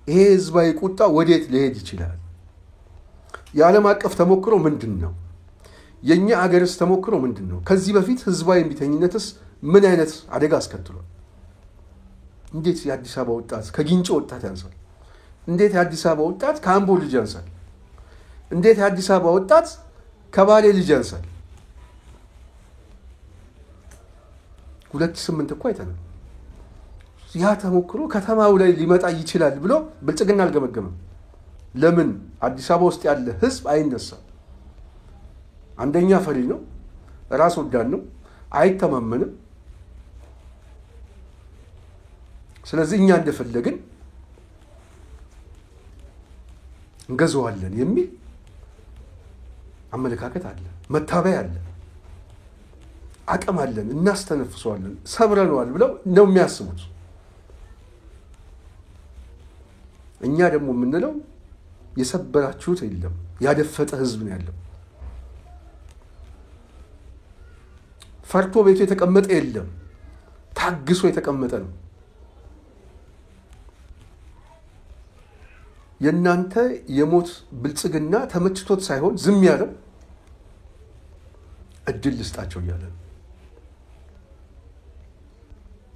ይሄ ህዝባዊ ቁጣ ወዴት ሊሄድ ይችላል? የዓለም አቀፍ ተሞክሮ ምንድነው? የኛ አገርስ ተሞክሮ ምንድነው? ከዚህ በፊት ህዝባዊ እምቢተኝነትስ ምን አይነት አደጋ አስከትሏል? እንዴት የአዲስ አበባ ወጣት ከጊንጮ ወጣት ያንሳል? እንዴት የአዲስ አበባ ወጣት ከአምቦ ልጅ ያንሳል? እንዴት የአዲስ አበባ ወጣት ከባሌ ልጅ ያንሳል? 2008 እኮ አይተናል። ያ ተሞክሮ ከተማው ላይ ሊመጣ ይችላል ብሎ ብልጽግና አልገመገመም። ለምን? አዲስ አበባ ውስጥ ያለ ህዝብ አይነሳም። አንደኛ ፈሪ ነው፣ ራስ ወዳድ ነው፣ አይተማመንም። ስለዚህ እኛ እንደፈለግን እንገዛዋለን የሚል አመለካከት አለ፣ መታበያ አለ፣ አቅም አለን፣ እናስተነፍሰዋለን፣ ሰብረነዋል ብለው ነው የሚያስቡት። እኛ ደግሞ የምንለው የሰበራችሁት የለም፣ ያደፈጠ ህዝብ ነው ያለው። ፈርቶ ቤቱ የተቀመጠ የለም፣ ታግሶ የተቀመጠ ነው። የናንተ የሞት ብልጽግና ተመችቶት ሳይሆን ዝም ያለው እድል ልስጣቸው እያለ ነው።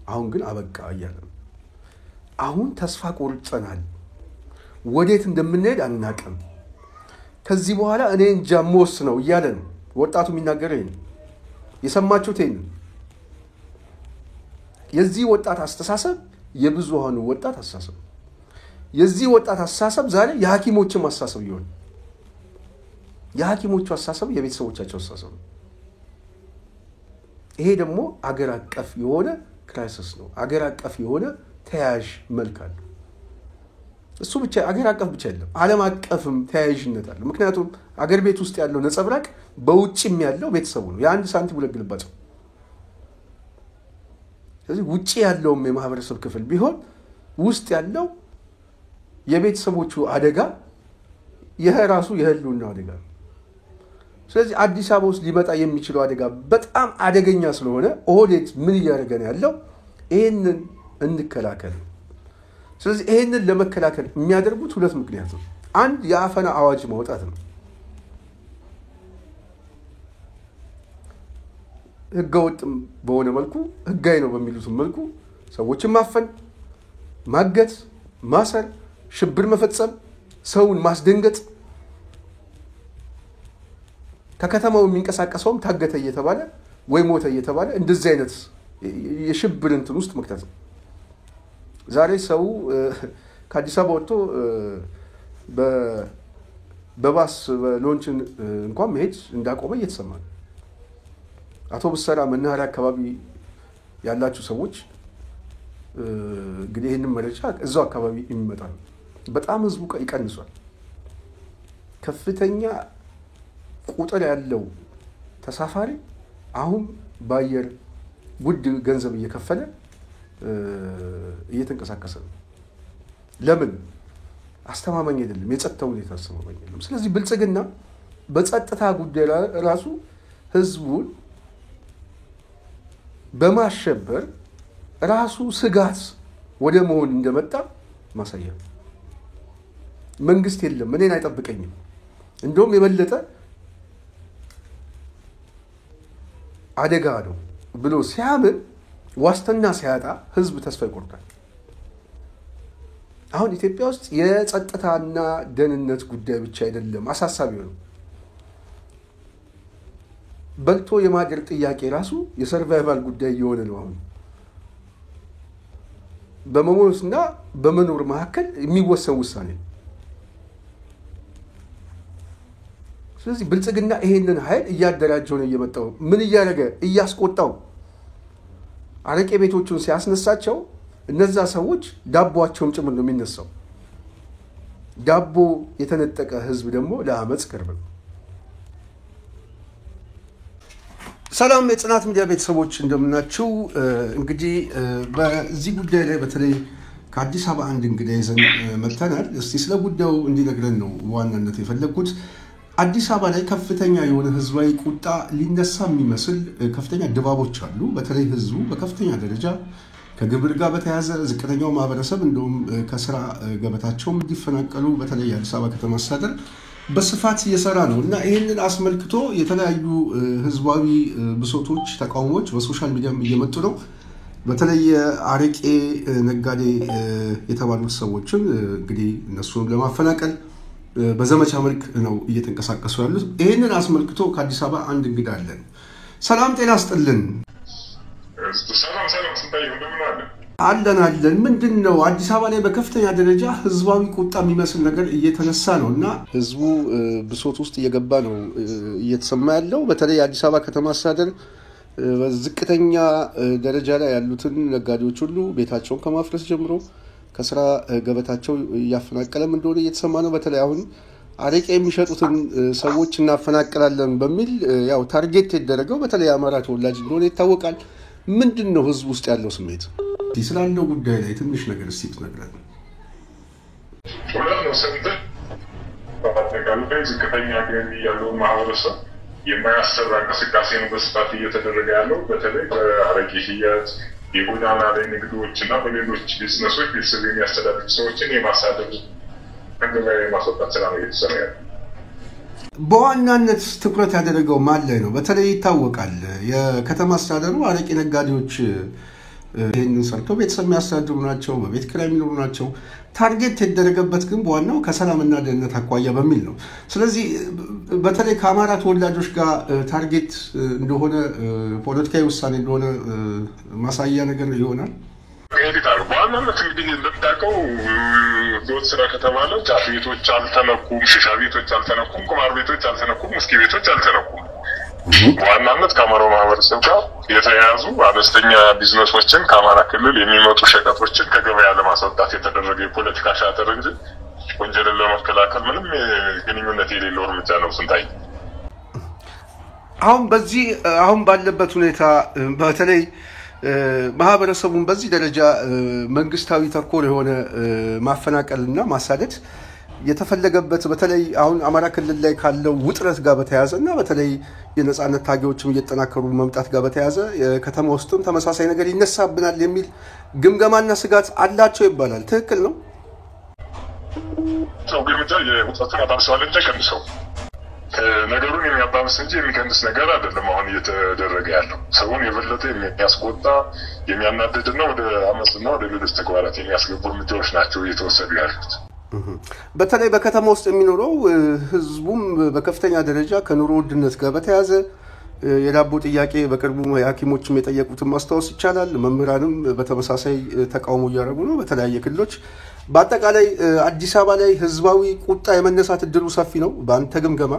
አሁን ግን አበቃ እያለ ነው። አሁን ተስፋ ቆርጠናል፣ ወዴት እንደምንሄድ አናውቅም፣ ከዚህ በኋላ እኔ እንጃ ሞስ ነው እያለ ነው ወጣቱ የሚናገረው። ይሄን የሰማችሁት ይሄን የዚህ ወጣት አስተሳሰብ የብዙሃኑ ወጣት አስተሳሰብ፣ የዚህ ወጣት አስተሳሰብ ዛሬ የሐኪሞችም አስተሳሰብ ይሆን፣ የሐኪሞቹ አስተሳሰብ የቤተሰቦቻቸው አስተሳሰብ። ይሄ ደግሞ አገር አቀፍ የሆነ ክራይሲስ ነው፣ አገር አቀፍ የሆነ ተያያዥ መልክ አለው። እሱ ብቻ አገር አቀፍ ብቻ አይደለም ዓለም አቀፍም ተያያዥነት አለው ምክንያቱም አገር ቤት ውስጥ ያለው ነጸብራቅ በውጭም ያለው ቤተሰቡ ነው የአንድ ሳንቲም ሁለት ግልባጭ ስለዚህ ውጪ ያለውም የማህበረሰብ ክፍል ቢሆን ውስጥ ያለው የቤተሰቦቹ አደጋ የራሱ የህልውና አደጋ ስለዚህ አዲስ አበባ ውስጥ ሊመጣ የሚችለው አደጋ በጣም አደገኛ ስለሆነ ኦህዴድ ምን እያደረገ ነው ያለው ይሄንን እንከላከል ስለዚህ ይሄንን ለመከላከል የሚያደርጉት ሁለት ምክንያት ነው አንድ የአፈና አዋጅ ማውጣት ነው ህገወጥ በሆነ መልኩ ህጋዊ ነው በሚሉት መልኩ ሰዎችን ማፈን ማገት ማሰር ሽብር መፈጸም ሰውን ማስደንገጥ ከከተማው የሚንቀሳቀሰውም ታገተ እየተባለ ወይ ሞተ እየተባለ እንደዚህ አይነት የሽብር እንትን ውስጥ መክተት ዛሬ ሰው ከአዲስ አበባ ወጥቶ በባስ በሎንችን እንኳን መሄድ እንዳቆመ እየተሰማ ነው አውቶቡስ ሰራ መናኸሪያ አካባቢ ያላችሁ ሰዎች እንግዲህ ይሄንን መረጃ እዛው አካባቢ የሚመጣ በጣም ህዝቡ ይቀንሷል ከፍተኛ ቁጥር ያለው ተሳፋሪ አሁን ባየር ውድ ገንዘብ እየከፈለ እየተንቀሳቀሰ ነው ለምን አስተማማኝ አይደለም የጸጥታው ሁኔታ አስተማማኝ አይደለም ስለዚህ ብልጽግና በጸጥታ ጉዳይ ራሱ ህዝቡን በማሸበር ራሱ ስጋት ወደ መሆን እንደመጣ ማሳያ መንግስት የለም እኔን አይጠብቀኝም እንደውም የበለጠ አደጋ ነው ብሎ ሲያምን ዋስትና ሲያጣ ህዝብ ተስፋ ይቆርጣል አሁን ኢትዮጵያ ውስጥ የጸጥታና ደህንነት ጉዳይ ብቻ አይደለም አሳሳቢው ነው በልቶ የማደር ጥያቄ ራሱ የሰርቫይቫል ጉዳይ የሆነ ነው አሁን በመሞትና በመኖር መካከል የሚወሰን ውሳኔ ስለዚህ ብልጽግና ይሄንን ኃይል እያደራጀው ነው እየመጣው ምን እያደረገ እያስቆጣው አረቄ ቤቶቹን ሲያስነሳቸው እነዛ ሰዎች ዳቦአቸውም ጭምር ነው የሚነሳው ዳቦ የተነጠቀ ህዝብ ደግሞ ለአመጽ ቅርብ ነው ሰላም የጽናት ሚዲያ ቤተሰቦች እንደምናችሁ እንግዲህ በዚህ ጉዳይ ላይ በተለይ ከአዲስ አበባ አንድ እንግዳ ይዘን መጥተናል እስቲ ስለ ጉዳዩ እንዲነግረን ነው ዋናነት የፈለኩት አዲስ አበባ ላይ ከፍተኛ የሆነ ህዝባዊ ቁጣ ሊነሳ የሚመስል ከፍተኛ ድባቦች አሉ በተለይ ህዝቡ በከፍተኛ ደረጃ ከግብር ጋር በተያያዘ ዝቅተኛው ማህበረሰብ እንደውም ከስራ ገበታቸው እንዲፈናቀሉ በተለይ አዲስ አበባ ከተማ አስተዳደር በስፋት እየሰራ ነው እና ይሄንን አስመልክቶ የተለያዩ ህዝባዊ ብሶቶች ተቃውሞች በሶሻል ሚዲያም እየመጡ ነው በተለይ አረቄ ነጋዴ የተባሉት ሰዎችን እንግዲህ እነሱን ለማፈናቀል በዘመቻ መልክ ነው እየተንቀሳቀሱ ያሉት ይሄንን አስመልክቶ ከአዲስ አበባ አንድ እንግዳ አለን ሰላም ጤና ይስጥልን ሰላም ስንታየው እንደምን አለን ምንድነው አዲስ አበባ ላይ በከፍተኛ ደረጃ ህዝባዊ ቁጣ የሚመስል ነገር እየተነሳ ነውና ህዝቡ ብሶት ውስጥ እየገባ ነው እየተሰማ ያለው በተለይ አዲስ አበባ ከተማ አስተዳደር በዝቅተኛ ደረጃ ላይ ያሉትን ነጋዴዎች ሁሉ ቤታቸውን ከማፍረስ ጀምሮ ከስራ ገበታቸው ያፈናቀለም እንደሆነ እየተሰማ ነው በተለይ አሁን አረቄ የሚሸጡትን ሰዎች እናፈናቀላለን በሚል ያው ታርጌት የተደረገው በተለይ አማራ ተወላጅ እንደሆነ ይታወቃል ምንድነው ህዝብ ውስጥ ያለው ስሜት ስላለው ጉዳይ ላይ ትንሽ ነገር እስቲ ትነግረን ወላሂ ነው ሰምተህ በአጠቃላይ ዝቅተኛ ገቢ ያለው ማህበረሰብ የማያሰራ እንቅስቃሴ ነው በስፋት እየተደረገ ያለው በተለይ በአረቄ ሽያጭ የጎዳና ላይ ንግዶችና በሌሎች ቢዝነሶች ቤተሰብ የሚያስተዳድሩ ሰዎችን የማሳደግ ከገበያ የማስወጣት ስራ ነው እየተሰራ ያለው በዋናነት ትኩረት ያደረገው ማን ላይ ነው በተለይ ይታወቃል የከተማ አስተዳደሩ አረቄ ነጋዴዎች ይሄንን ሰርቶ ቤተሰብ የሚያስተዳድሩ ናቸው በቤት ኪራይ የሚኖሩ ናቸው ታርጌት የተደረገበት ግን በዋናው ከሰላምና ደህንነት አኳያ በሚል ነው ስለዚህ በተለይ ከአማራ ተወላጆች ጋር ታርጌት እንደሆነ ፖለቲካዊ ውሳኔ እንደሆነ ማሳያ ነገር ይሆናል ኤዲታር በዋናነት እንግዲህ እንደምታውቀው ዶት ስራ ከተባለ ጫት ቤቶች አልተነኩም ሽሻ ቤቶች አልተነኩም ቁማር ቤቶች አልተነኩም ውስኪ ቤቶች አልተነኩም በዋናነት ከአማራው ማህበረሰብ ጋር የተያያዙ አነስተኛ ቢዝነሶችን ከአማራ ክልል የሚመጡ ሸቀጦችን ከገበያ ለማስወጣት የተደረገ የፖለቲካ ሻጥር እንጂ ወንጀልን ለመከላከል ምንም ግንኙነት የሌለው እርምጃ ነው ስንታይ። አሁን ባለበት ሁኔታ በተለይ ማህበረሰቡን በዚህ ደረጃ መንግስታዊ ተኮር የሆነ ማፈናቀልና ማሳደድ የተፈለገበት በተለይ አሁን አማራ ክልል ላይ ካለው ውጥረት ጋር በተያያዘ እና በተለይ የነጻነት ታጋዮችም እየተጠናከሩ መምጣት ጋር በተያያዘ ከተማ ውስጥም ተመሳሳይ ነገር ይነሳብናል የሚል ግምገማና ስጋት አላቸው ይባላል። ትክክል ነው? ሰው ግምጃ የውጥረቱን አባብሰዋል እንጂ ቀንሰው ነገሩን የሚያባብስ እንጂ የሚቀንስ ነገር አይደለም። አሁን እየተደረገ ያለው ሰውን የበለጠ የሚያስቆጣ የሚያናድድና ወደ አመፅና ወደ ሌሎች ተግባራት የሚያስገቡ እርምጃዎች ናቸው እየተወሰዱ ያሉት። በተለይ በከተማ ውስጥ የሚኖረው ህዝቡም በከፍተኛ ደረጃ ከኑሮ ውድነት ጋር በተያያዘ የዳቦ ጥያቄ በቅርቡ ሐኪሞችም የጠየቁትን ማስታወስ ይቻላል። መምህራንም በተመሳሳይ ተቃውሞ እያደረጉ ነው በተለያየ ክልሎች። በአጠቃላይ አዲስ አበባ ላይ ህዝባዊ ቁጣ የመነሳት እድሉ ሰፊ ነው በአንተ ግምገማ?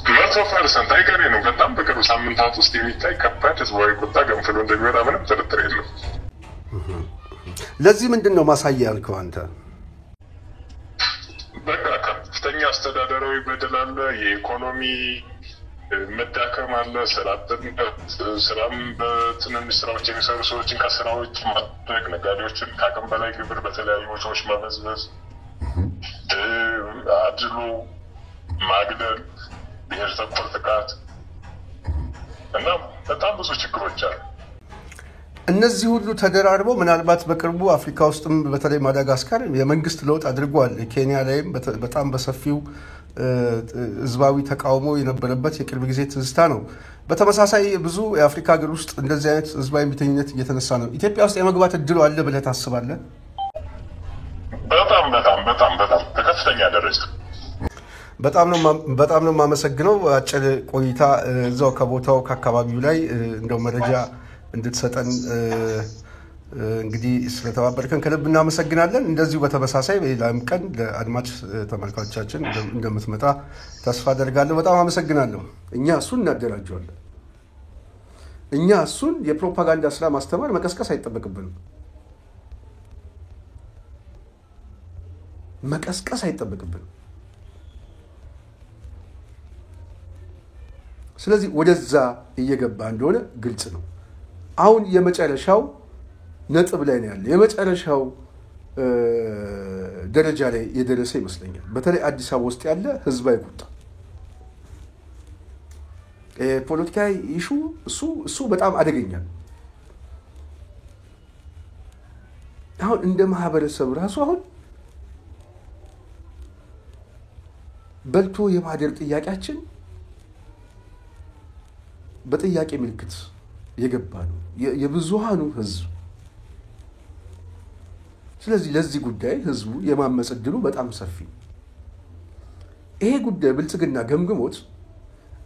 100% አይቀሬ ነው። በጣም በቅርብ ሳምንታት ውስጥ የሚታይ ከባድ ህዝባዊ ቁጣ ገንፍሎ እንደሚወጣ ምንም ጥርጥር የለም። ለዚህ ምንድን ነው ማሳያ ያልከው አንተ? በቃ ከፍተኛ አስተዳደራዊ በደል አለ፣ የኢኮኖሚ መዳከም አለ፣ ስራም በትንንሽ ስራዎች የሚሰሩ ሰዎችን ከስራዎች ማድረግ፣ ነጋዴዎችን ከአቅም በላይ ግብር በተለያዩ ወጪዎች መበዝበዝ፣ አድሎ፣ ማግለል፣ ብሔር ተኮር ጥቃት እና በጣም ብዙ ችግሮች አሉ። እነዚህ ሁሉ ተደራርበው ምናልባት በቅርቡ አፍሪካ ውስጥም በተለይ ማዳጋስካር የመንግስት ለውጥ አድርጓል። ኬንያ ላይም በጣም በሰፊው ህዝባዊ ተቃውሞ የነበረበት የቅርብ ጊዜ ትዝታ ነው። በተመሳሳይ ብዙ የአፍሪካ ሀገር ውስጥ እንደዚህ አይነት ህዝባዊ እምቢተኝነት እየተነሳ ነው። ኢትዮጵያ ውስጥ የመግባት እድሉ አለ ብለህ ታስባለህ? በጣም በከፍተኛ ደረጃ። በጣም ነው የማመሰግነው። አጭር ቆይታ እዛው ከቦታው ከአካባቢው ላይ እንደው መረጃ እንድትሰጠን እንግዲህ ስለተባበርከን ከልብ እናመሰግናለን። እንደዚሁ በተመሳሳይ በሌላም ቀን ለአድማጭ ተመልካቾቻችን እንደምትመጣ ተስፋ አደርጋለሁ። በጣም አመሰግናለሁ። እኛ እሱን እናደራጀዋለን። እኛ እሱን የፕሮፓጋንዳ ስራ ማስተማር መቀስቀስ አይጠበቅብንም። ስለዚህ ወደዛ እየገባ እንደሆነ ግልጽ ነው። አሁን የመጨረሻው ነጥብ ላይ ነው ያለ። የመጨረሻው ደረጃ ላይ የደረሰ ይመስለኛል። በተለይ አዲስ አበባ ውስጥ ያለ ህዝባዊ ቁጣ ፖለቲካዊ ኢሹ እሱ በጣም አደገኛ ነው። አሁን እንደ ማህበረሰብ ራሱ አሁን በልቶ የማደር ጥያቄያችን በጥያቄ ምልክት የገባ ነው የብዙሃኑ ህዝብ። ስለዚህ ለዚህ ጉዳይ ህዝቡ የማመጽ እድሉ በጣም ሰፊ። ይሄ ጉዳይ ብልጽግና ገምግሞት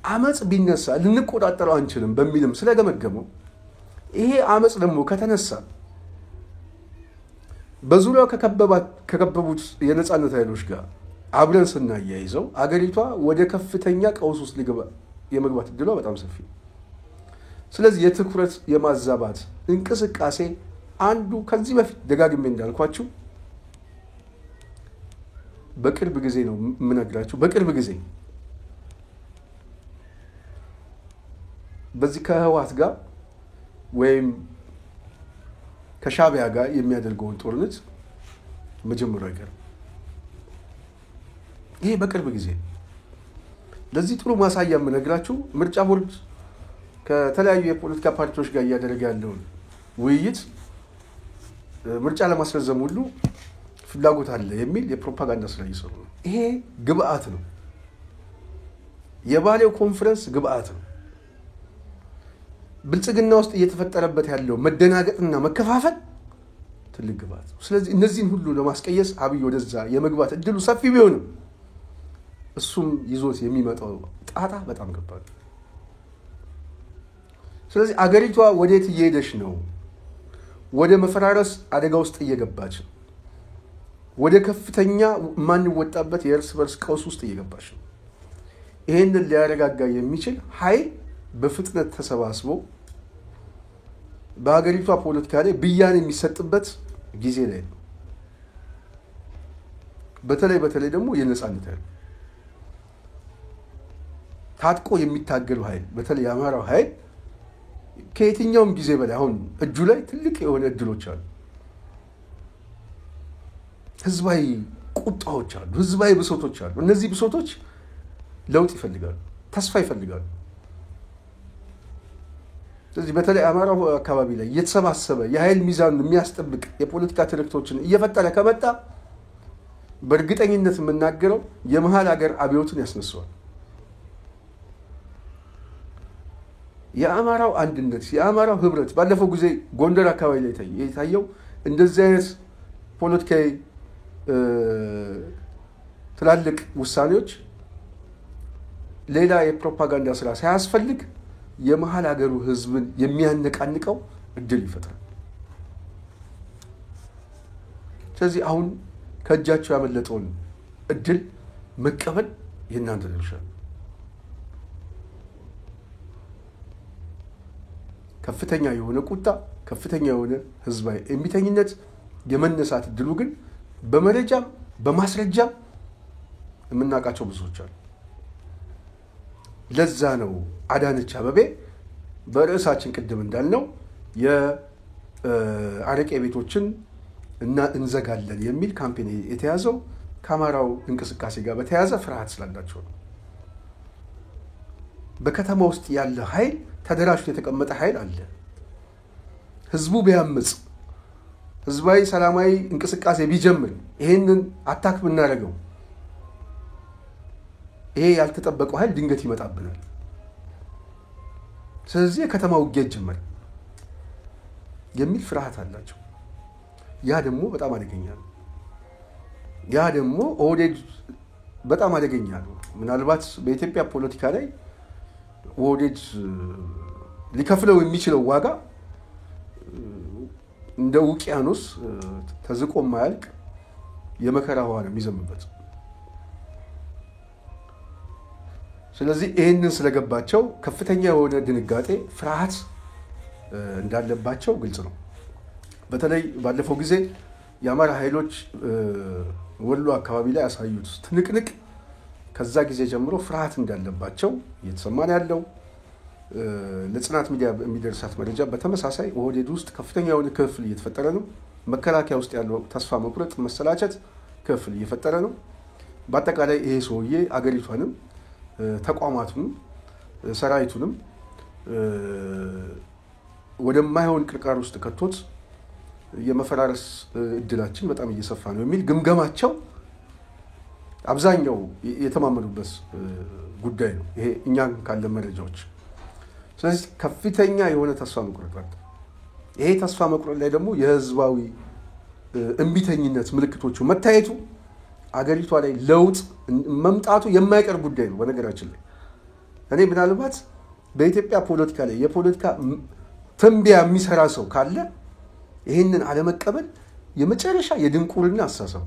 አመጽ ቢነሳ ልንቆጣጠረው አንችልም በሚልም ስለገመገመው ይሄ አመጽ ደግሞ ከተነሳ በዙሪያው ከከበቡት የነጻነት ኃይሎች ጋር አብረን ስናያይዘው አገሪቷ ወደ ከፍተኛ ቀውስ ውስጥ የመግባት እድሏ በጣም ሰፊ። ስለዚህ የትኩረት የማዛባት እንቅስቃሴ አንዱ ከዚህ በፊት ደጋግሜ እንዳልኳችሁ በቅርብ ጊዜ ነው የምነግራችሁ። በቅርብ ጊዜ በዚህ ከህወሓት ጋር ወይም ከሻዕቢያ ጋር የሚያደርገውን ጦርነት መጀመሩ አይቀርም። ይሄ በቅርብ ጊዜ ለዚህ ጥሩ ማሳያ የምነግራችሁ ምርጫ ቦርድ ከተለያዩ የፖለቲካ ፓርቲዎች ጋር እያደረገ ያለውን ውይይት ምርጫ ለማስረዘም ሁሉ ፍላጎት አለ የሚል የፕሮፓጋንዳ ስራ እየሰሩ ነው። ይሄ ግብአት ነው። የባሌው ኮንፈረንስ ግብአት ነው። ብልጽግና ውስጥ እየተፈጠረበት ያለው መደናገጥና መከፋፈል ትልቅ ግብአት ነው። ስለዚህ እነዚህን ሁሉ ለማስቀየስ አብይ ወደዛ የመግባት እድሉ ሰፊ ቢሆንም እሱም ይዞት የሚመጣው ጣጣ በጣም ከባድ ነው። ስለዚህ አገሪቷ ወዴት እየሄደች ነው? ወደ መፈራረስ አደጋ ውስጥ እየገባች ነው። ወደ ከፍተኛ ማንወጣበት የእርስ በርስ ቀውስ ውስጥ እየገባች ነው። ይሄንን ሊያረጋጋ የሚችል ኃይል በፍጥነት ተሰባስቦ በአገሪቷ ፖለቲካ ላይ ብያን የሚሰጥበት ጊዜ ላይ ነው። በተለይ ደግሞ የነጻነት ኃይል ታጥቆ የሚታገሉ ኃይል በተለይ የአማራው ኃይል ከየትኛውም ጊዜ በላይ አሁን እጁ ላይ ትልቅ የሆነ እድሎች አሉ። ህዝባዊ ቁጣዎች አሉ፣ ህዝባዊ ብሶቶች አሉ። እነዚህ ብሶቶች ለውጥ ይፈልጋሉ፣ ተስፋ ይፈልጋሉ። ስለዚህ በተለይ አማራው አካባቢ ላይ የተሰባሰበ የኃይል ሚዛኑን የሚያስጠብቅ የፖለቲካ ትርክቶችን እየፈጠረ ከመጣ በእርግጠኝነት የምናገረው የመሃል ሀገር አብዮትን ያስነሳዋል። የአማራው አንድነት የአማራው ህብረት ባለፈው ጊዜ ጎንደር አካባቢ ላይ የታየው እንደዚህ አይነት ፖለቲካዊ ትላልቅ ውሳኔዎች ሌላ የፕሮፓጋንዳ ስራ ሳያስፈልግ የመሃል ሀገሩ ህዝብን የሚያነቃንቀው እድል ይፈጥራል። ስለዚህ አሁን ከእጃቸው ያመለጠውን እድል መቀበል የእናንተ ድርሻ ነው። ከፍተኛ የሆነ ቁጣ፣ ከፍተኛ የሆነ ህዝባዊ እምቢተኝነት የመነሳት እድሉ ግን በመረጃም በማስረጃም የምናውቃቸው ብዙዎች አሉ። ለዛ ነው አዳነች አበቤ በርዕሳችን ቅድም እንዳልነው የአረቄ ቤቶችን እንዘጋለን የሚል ካምፔን የተያዘው ከአማራው እንቅስቃሴ ጋር በተያያዘ ፍርሃት ስላላቸው ነው። በከተማ ውስጥ ያለ ኃይል ተደራጅቶ የተቀመጠ ኃይል አለ። ህዝቡ ቢያምጽ ህዝባዊ ሰላማዊ እንቅስቃሴ ቢጀምር ይሄንን አታክ ብናደርገው ይሄ ያልተጠበቀው ኃይል ድንገት ይመጣብናል። ስለዚህ የከተማ ውጊያ ጀመረ የሚል ፍርሃት አላቸው። ያ ደግሞ በጣም አደገኛ ነው። ያ ደግሞ ኦህዴድ በጣም አደገኛ ነው። ምናልባት በኢትዮጵያ ፖለቲካ ላይ ኦህዴድ ሊከፍለው የሚችለው ዋጋ እንደ ውቅያኖስ ተዝቆ ማያልቅ የመከራ ውሃ ነው የሚዘምበት። ስለዚህ ይህንን ስለገባቸው ከፍተኛ የሆነ ድንጋጤ፣ ፍርሃት እንዳለባቸው ግልጽ ነው። በተለይ ባለፈው ጊዜ የአማራ ኃይሎች ወሎ አካባቢ ላይ ያሳዩት ትንቅንቅ ከዛ ጊዜ ጀምሮ ፍርሃት እንዳለባቸው እየተሰማን ያለው ለጽናት ሚዲያ የሚደርሳት መረጃ በተመሳሳይ ኦህዴድ ውስጥ ከፍተኛ የሆነ ክፍል እየተፈጠረ ነው። መከላከያ ውስጥ ያለው ተስፋ መቁረጥ፣ መሰላቸት ክፍል እየፈጠረ ነው። በአጠቃላይ ይሄ ሰውዬ አገሪቷንም ተቋማቱንም ሰራዊቱንም ወደማይሆን ቅርቃር ውስጥ ከቶት የመፈራረስ እድላችን በጣም እየሰፋ ነው የሚል ግምገማቸው አብዛኛው የተማመኑበት ጉዳይ ነው። ይሄ እኛን ካለ መረጃዎች። ስለዚህ ከፍተኛ የሆነ ተስፋ መቁረጥ አለ። ይሄ ተስፋ መቁረጥ ላይ ደግሞ የህዝባዊ እምቢተኝነት ምልክቶቹ መታየቱ አገሪቷ ላይ ለውጥ መምጣቱ የማይቀር ጉዳይ ነው። በነገራችን ላይ እኔ ምናልባት በኢትዮጵያ ፖለቲካ ላይ የፖለቲካ ትንቢያ የሚሰራ ሰው ካለ ይህንን አለመቀበል የመጨረሻ የድንቁርና አስተሳሰብ።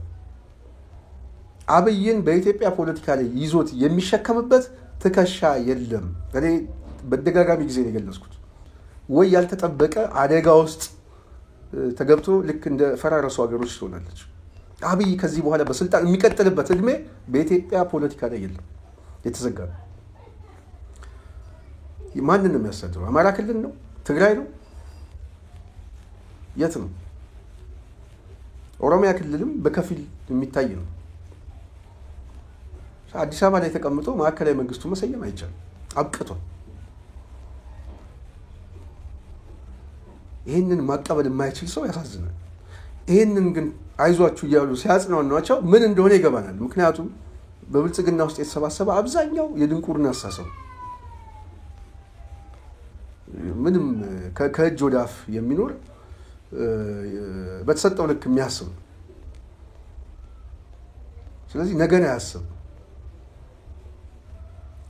አብይን በኢትዮጵያ ፖለቲካ ላይ ይዞት የሚሸከምበት ትከሻ የለም። እኔ በደጋጋሚ ጊዜ ነው የገለጽኩት። ወይ ያልተጠበቀ አደጋ ውስጥ ተገብቶ ልክ እንደ ፈራረሱ ሀገሮች ትሆናለች። አብይ ከዚህ በኋላ በስልጣን የሚቀጥልበት እድሜ በኢትዮጵያ ፖለቲካ ላይ የለም፣ የተዘጋ ነው። ማንን ነው የሚያሳድረው? አማራ ክልል ነው? ትግራይ ነው? የት ነው? ኦሮሚያ ክልልም በከፊል የሚታይ ነው። አዲስ አበባ ላይ ተቀምጦ ማዕከላዊ መንግስቱ መሰየም አይቻልም፣ አብቅቷል። ይህንን ማቀበል የማይችል ሰው ያሳዝናል። ይህንን ግን አይዟችሁ እያሉ ሲያጽናኗቸው ምን እንደሆነ ይገባናል። ምክንያቱም በብልጽግና ውስጥ የተሰባሰበ አብዛኛው የድንቁርና አስተሳሰብ ምንም ከእጅ ወደ አፍ የሚኖር በተሰጠው ልክ የሚያስብ። ስለዚህ ነገን አያስብ።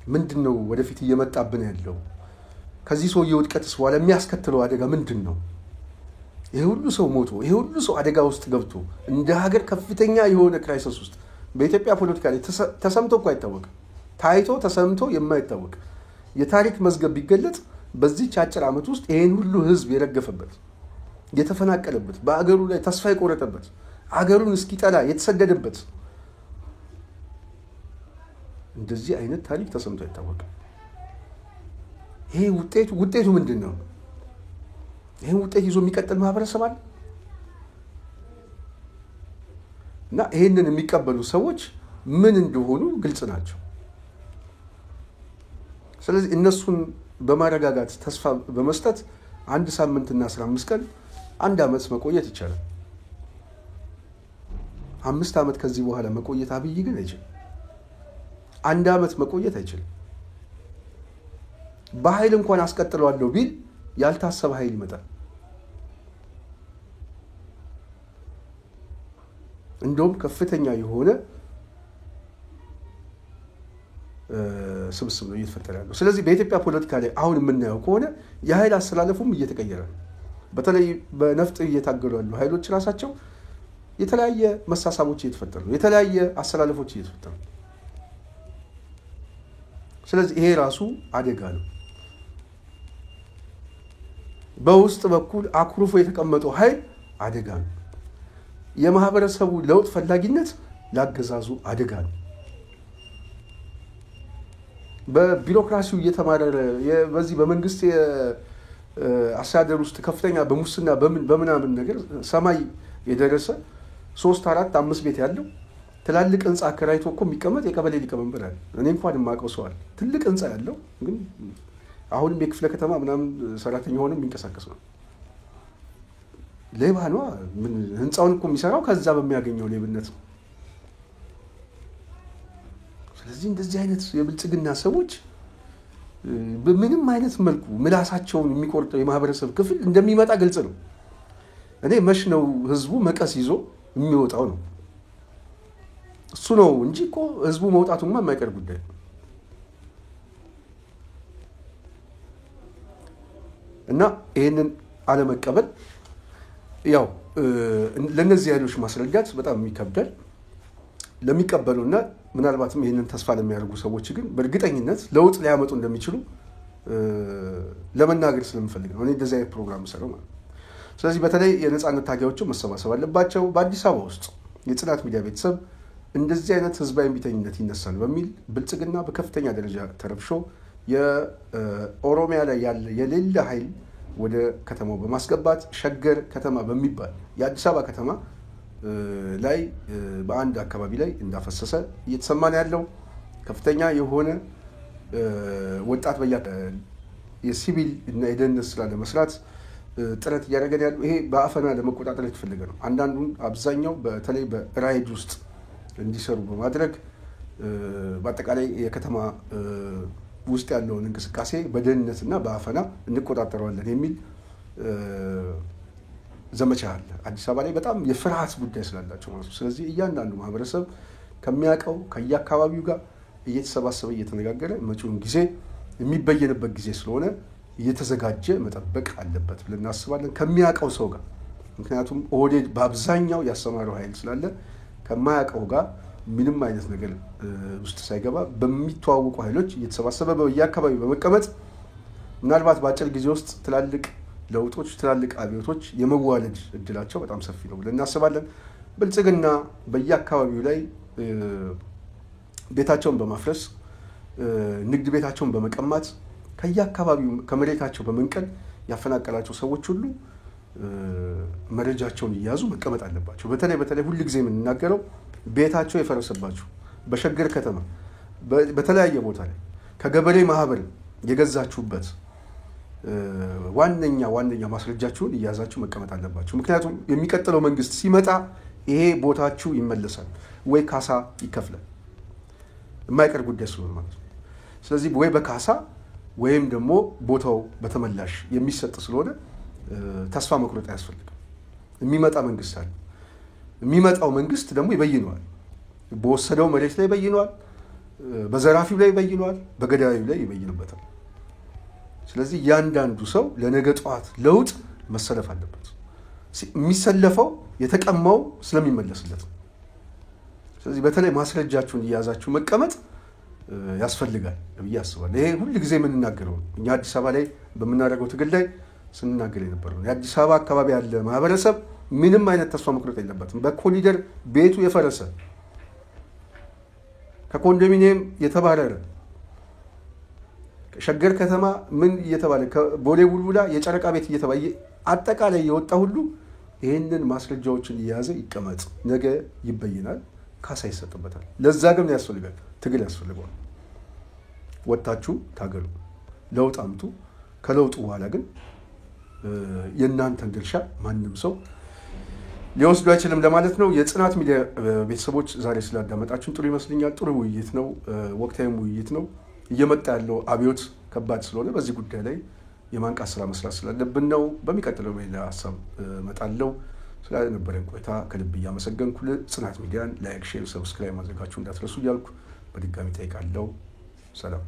ምንድን ነው ወደፊት እየመጣብን ያለው? ከዚህ ሰው የውድቀትስ በኋላ የሚያስከትለው አደጋ ምንድን ነው? ይሄ ሁሉ ሰው ሞቶ ይሄ ሁሉ ሰው አደጋ ውስጥ ገብቶ እንደ ሀገር ከፍተኛ የሆነ ክራይሲስ ውስጥ በኢትዮጵያ ፖለቲካ ላይ ተሰምቶ እኮ አይታወቅም። ታይቶ ተሰምቶ የማይታወቅ የታሪክ መዝገብ ቢገለጥ በዚህ አጭር ዓመት ውስጥ ይሄን ሁሉ ህዝብ የረገፈበት የተፈናቀለበት በአገሩ ላይ ተስፋ የቆረጠበት አገሩን እስኪጠላ የተሰደደበት እንደዚህ አይነት ታሪክ ተሰምቶ አይታወቅም። ይሄ ውጤቱ ምንድነው? ይሄ ውጤት ይዞ የሚቀጥል ማህበረሰብ አለ እና ይሄንን የሚቀበሉ ሰዎች ምን እንደሆኑ ግልጽ ናቸው። ስለዚህ እነሱን በማረጋጋት ተስፋ በመስጠት 1 ሳምንትና 15 ቀን 1 ዓመት መቆየት ይቻላል። 5 ዓመት ከዚህ በኋላ መቆየት አብይ ግን አይችልም። 1 ዓመት መቆየት አይችልም። በኃይል እንኳን አስቀጥለዋለሁ ቢል ያልታሰበ ኃይል ይመጣል። እንደውም ከፍተኛ የሆነ ስብስብ ነው እየተፈጠረ ያለው። ስለዚህ በኢትዮጵያ ፖለቲካ ላይ አሁን የምናየው ከሆነ የኃይል አስተላለፉም እየተቀየረ ነው። በተለይ በነፍጥ እየታገሉ ያሉ ኃይሎች ራሳቸው የተለያየ መሳሳቦች እየተፈጠሩ ነው። የተለያየ አስተላለፎች እየተፈጠሩ ነው። ስለዚህ ይሄ ራሱ አደጋ ነው። በውስጥ በኩል አኩርፎ የተቀመጠው ኃይል አደጋ ነው። የማህበረሰቡ ለውጥ ፈላጊነት ላገዛዙ አደጋ ነው። በቢሮክራሲው እየተማረረ በዚህ በመንግስት አስተዳደር ውስጥ ከፍተኛ በሙስና በምናምን ነገር ሰማይ የደረሰ 3 4 5 ቤት ያለው ትላልቅ ህንጻ አከራይቶ እኮ የሚቀመጥ የቀበሌ ሊቀመንበር አለ። እኔ እንኳን የማውቀው ሰው አለ። ትልቅ ህንጻ ያለው ግን አሁንም የክፍለ ከተማ ምናምን ሰራተኛ ሆኖ የሚንቀሳቀስ ነው። ሌባ ነው። ምን ህንጻውን እኮ የሚሰራው ከዛ በሚያገኘው ሌብነት ነው። ስለዚህ እንደዚህ አይነት የብልጽግና ሰዎች በምንም አይነት መልኩ ምላሳቸውን የሚቆርጠው የማህበረሰብ ክፍል እንደሚመጣ ግልጽ ነው። እኔ መሽ ነው ህዝቡ መቀስ ይዞ የሚወጣው ነው እሱ ነው እንጂ እኮ ህዝቡ መውጣቱማ የማይቀር ጉዳይ ነው። እና ይሄንን አለመቀበል ያው ለነዚህ ኃይሎች ማስረዳት በጣም የሚከብዳል። ለሚቀበሉና ምናልባትም ይሄንን ተስፋ ለሚያደርጉ ሰዎች ግን በእርግጠኝነት ለውጥ ሊያመጡ እንደሚችሉ ለመናገር ስለምፈልግ ነው እኔ እንደዚህ አይነት ፕሮግራም ሰራው ማለት። ስለዚህ በተለይ የነጻነት ታጋዮች መሰባሰብ አለባቸው። በአዲስ አበባ ውስጥ የጽናት ሚዲያ ቤተሰብ እንደዚህ አይነት ህዝባዊ እምቢተኝነት ይነሳል በሚል ብልጽግና በከፍተኛ ደረጃ ተረብሾ የኦሮሚያ ላይ ያለ የሌለ ኃይል ወደ ከተማው በማስገባት ሸገር ከተማ በሚባል የአዲስ አበባ ከተማ ላይ በአንድ አካባቢ ላይ እንዳፈሰሰ እየተሰማን ያለው ከፍተኛ የሆነ ወጣት የሲቪል እና የደህንነት ስራ ለመስራት ጥረት እያደረገን ያለው ይሄ በአፈና ለመቆጣጠር የተፈለገ ነው። አንዳንዱን አብዛኛው በተለይ በራይድ ውስጥ እንዲሰሩ በማድረግ በአጠቃላይ የከተማ ውስጥ ያለውን እንቅስቃሴ በደህንነትና በአፈና እንቆጣጠረዋለን የሚል ዘመቻ አለ። አዲስ አበባ ላይ በጣም የፍርሃት ጉዳይ ስላላቸው ማለት ነው። ስለዚህ እያንዳንዱ ማህበረሰብ ከሚያውቀው ከየአካባቢው ጋር እየተሰባሰበ እየተነጋገረ መጪውን ጊዜ የሚበየንበት ጊዜ ስለሆነ እየተዘጋጀ መጠበቅ አለበት ብለን እናስባለን ከሚያውቀው ሰው ጋር። ምክንያቱም ኦህዴድ በአብዛኛው ያሰማረው ኃይል ስላለ ከማያውቀው ጋር ምንም አይነት ነገር ውስጥ ሳይገባ በሚተዋወቁ ኃይሎች እየተሰባሰበ በየአካባቢው በመቀመጥ ምናልባት በአጭር ጊዜ ውስጥ ትላልቅ ለውጦች ትላልቅ አብዮቶች የመዋለድ እድላቸው በጣም ሰፊ ነው ብለን እናስባለን። ብልጽግና በየአካባቢው ላይ ቤታቸውን በማፍረስ ንግድ ቤታቸውን በመቀማት ከየአካባቢው ከመሬታቸው በመንቀል ያፈናቀላቸው ሰዎች ሁሉ መረጃቸውን እያዙ መቀመጥ አለባቸው። በተለይ ሁሉ ጊዜ የምንናገረው ቤታቸው የፈረሰባቸው በሸገር ከተማ በተለያየ ቦታ ላይ ከገበሬ ማህበር የገዛችሁበት ዋነኛ ማስረጃችሁን እያዛችሁ መቀመጥ አለባችሁ። ምክንያቱም የሚቀጥለው መንግስት ሲመጣ ይሄ ቦታችሁ ይመለሳል ወይ ካሳ ይከፍላል የማይቀር ጉዳይ ስለሆነ ማለት ነው። ስለዚህ ወይ በካሳ ወይም ደግሞ ቦታው በተመላሽ የሚሰጥ ስለሆነ ተስፋ መቁረጥ አያስፈልግም። የሚመጣ መንግስት አለ። የሚመጣው መንግስት ደግሞ ይበይነዋል። በወሰደው መሬት ላይ ይበይነዋል፣ በዘራፊው ላይ ይበይነዋል፣ በገዳዩ ላይ ይበይንበታል። ስለዚህ እያንዳንዱ ሰው ለነገ ጠዋት ለውጥ መሰለፍ አለበት። የሚሰለፈው የተቀማው ስለሚመለስለት ነው። ስለዚህ በተለይ ማስረጃችሁን እያዛችሁ መቀመጥ ያስፈልጋል ብዬ አስባለሁ። ይሄ ሁሉ ጊዜ የምንናገረው እኛ አዲስ አበባ ላይ በምናደርገው ትግል ላይ ስንናገር የነበረው የአዲስ አበባ አካባቢ ያለ ማህበረሰብ ምንም አይነት ተስፋ መቁረጥ የለበትም። በኮሪደር ቤቱ የፈረሰ ከኮንዶሚኒየም የተባረረ ሸገር ከተማ ምን እየተባለ ከቦሌ ቡልቡላ የጨረቃ ቤት እየተባለ አጠቃላይ የወጣ ሁሉ ይህንን ማስረጃዎችን እየያዘ ይቀመጥ። ነገ ይበይናል፣ ካሳ ይሰጥበታል። ለዛ ግን ያስፈልጋል፣ ትግል ያስፈልገዋል። ወጣችሁ ታገሉ፣ ለውጥ አምጡ። ከለውጡ በኋላ ግን የእናንተን ድርሻ ማንም ሰው ሊወስዱ አይችልም ለማለት ነው። የጽናት ሚዲያ ቤተሰቦች ዛሬ ስላዳመጣችሁን ጥሩ ይመስለኛል። ጥሩ ውይይት ነው፣ ወቅታዊም ውይይት ነው። እየመጣ ያለው አብዮት ከባድ ስለሆነ በዚህ ጉዳይ ላይ የማንቃት ስራ መስራት ስላለብን ነው። በሚቀጥለው ሌላ ሀሳብ እመጣለሁ። ስለነበረን ቆይታ ከልብ እያመሰገንኩ ጽናት ሚዲያን ላይክ፣ ሼር፣ ሰብስክራይብ ማድረጋችሁ እንዳትረሱ እያልኩ በድጋሚ ጠይቃለሁ። ሰላም።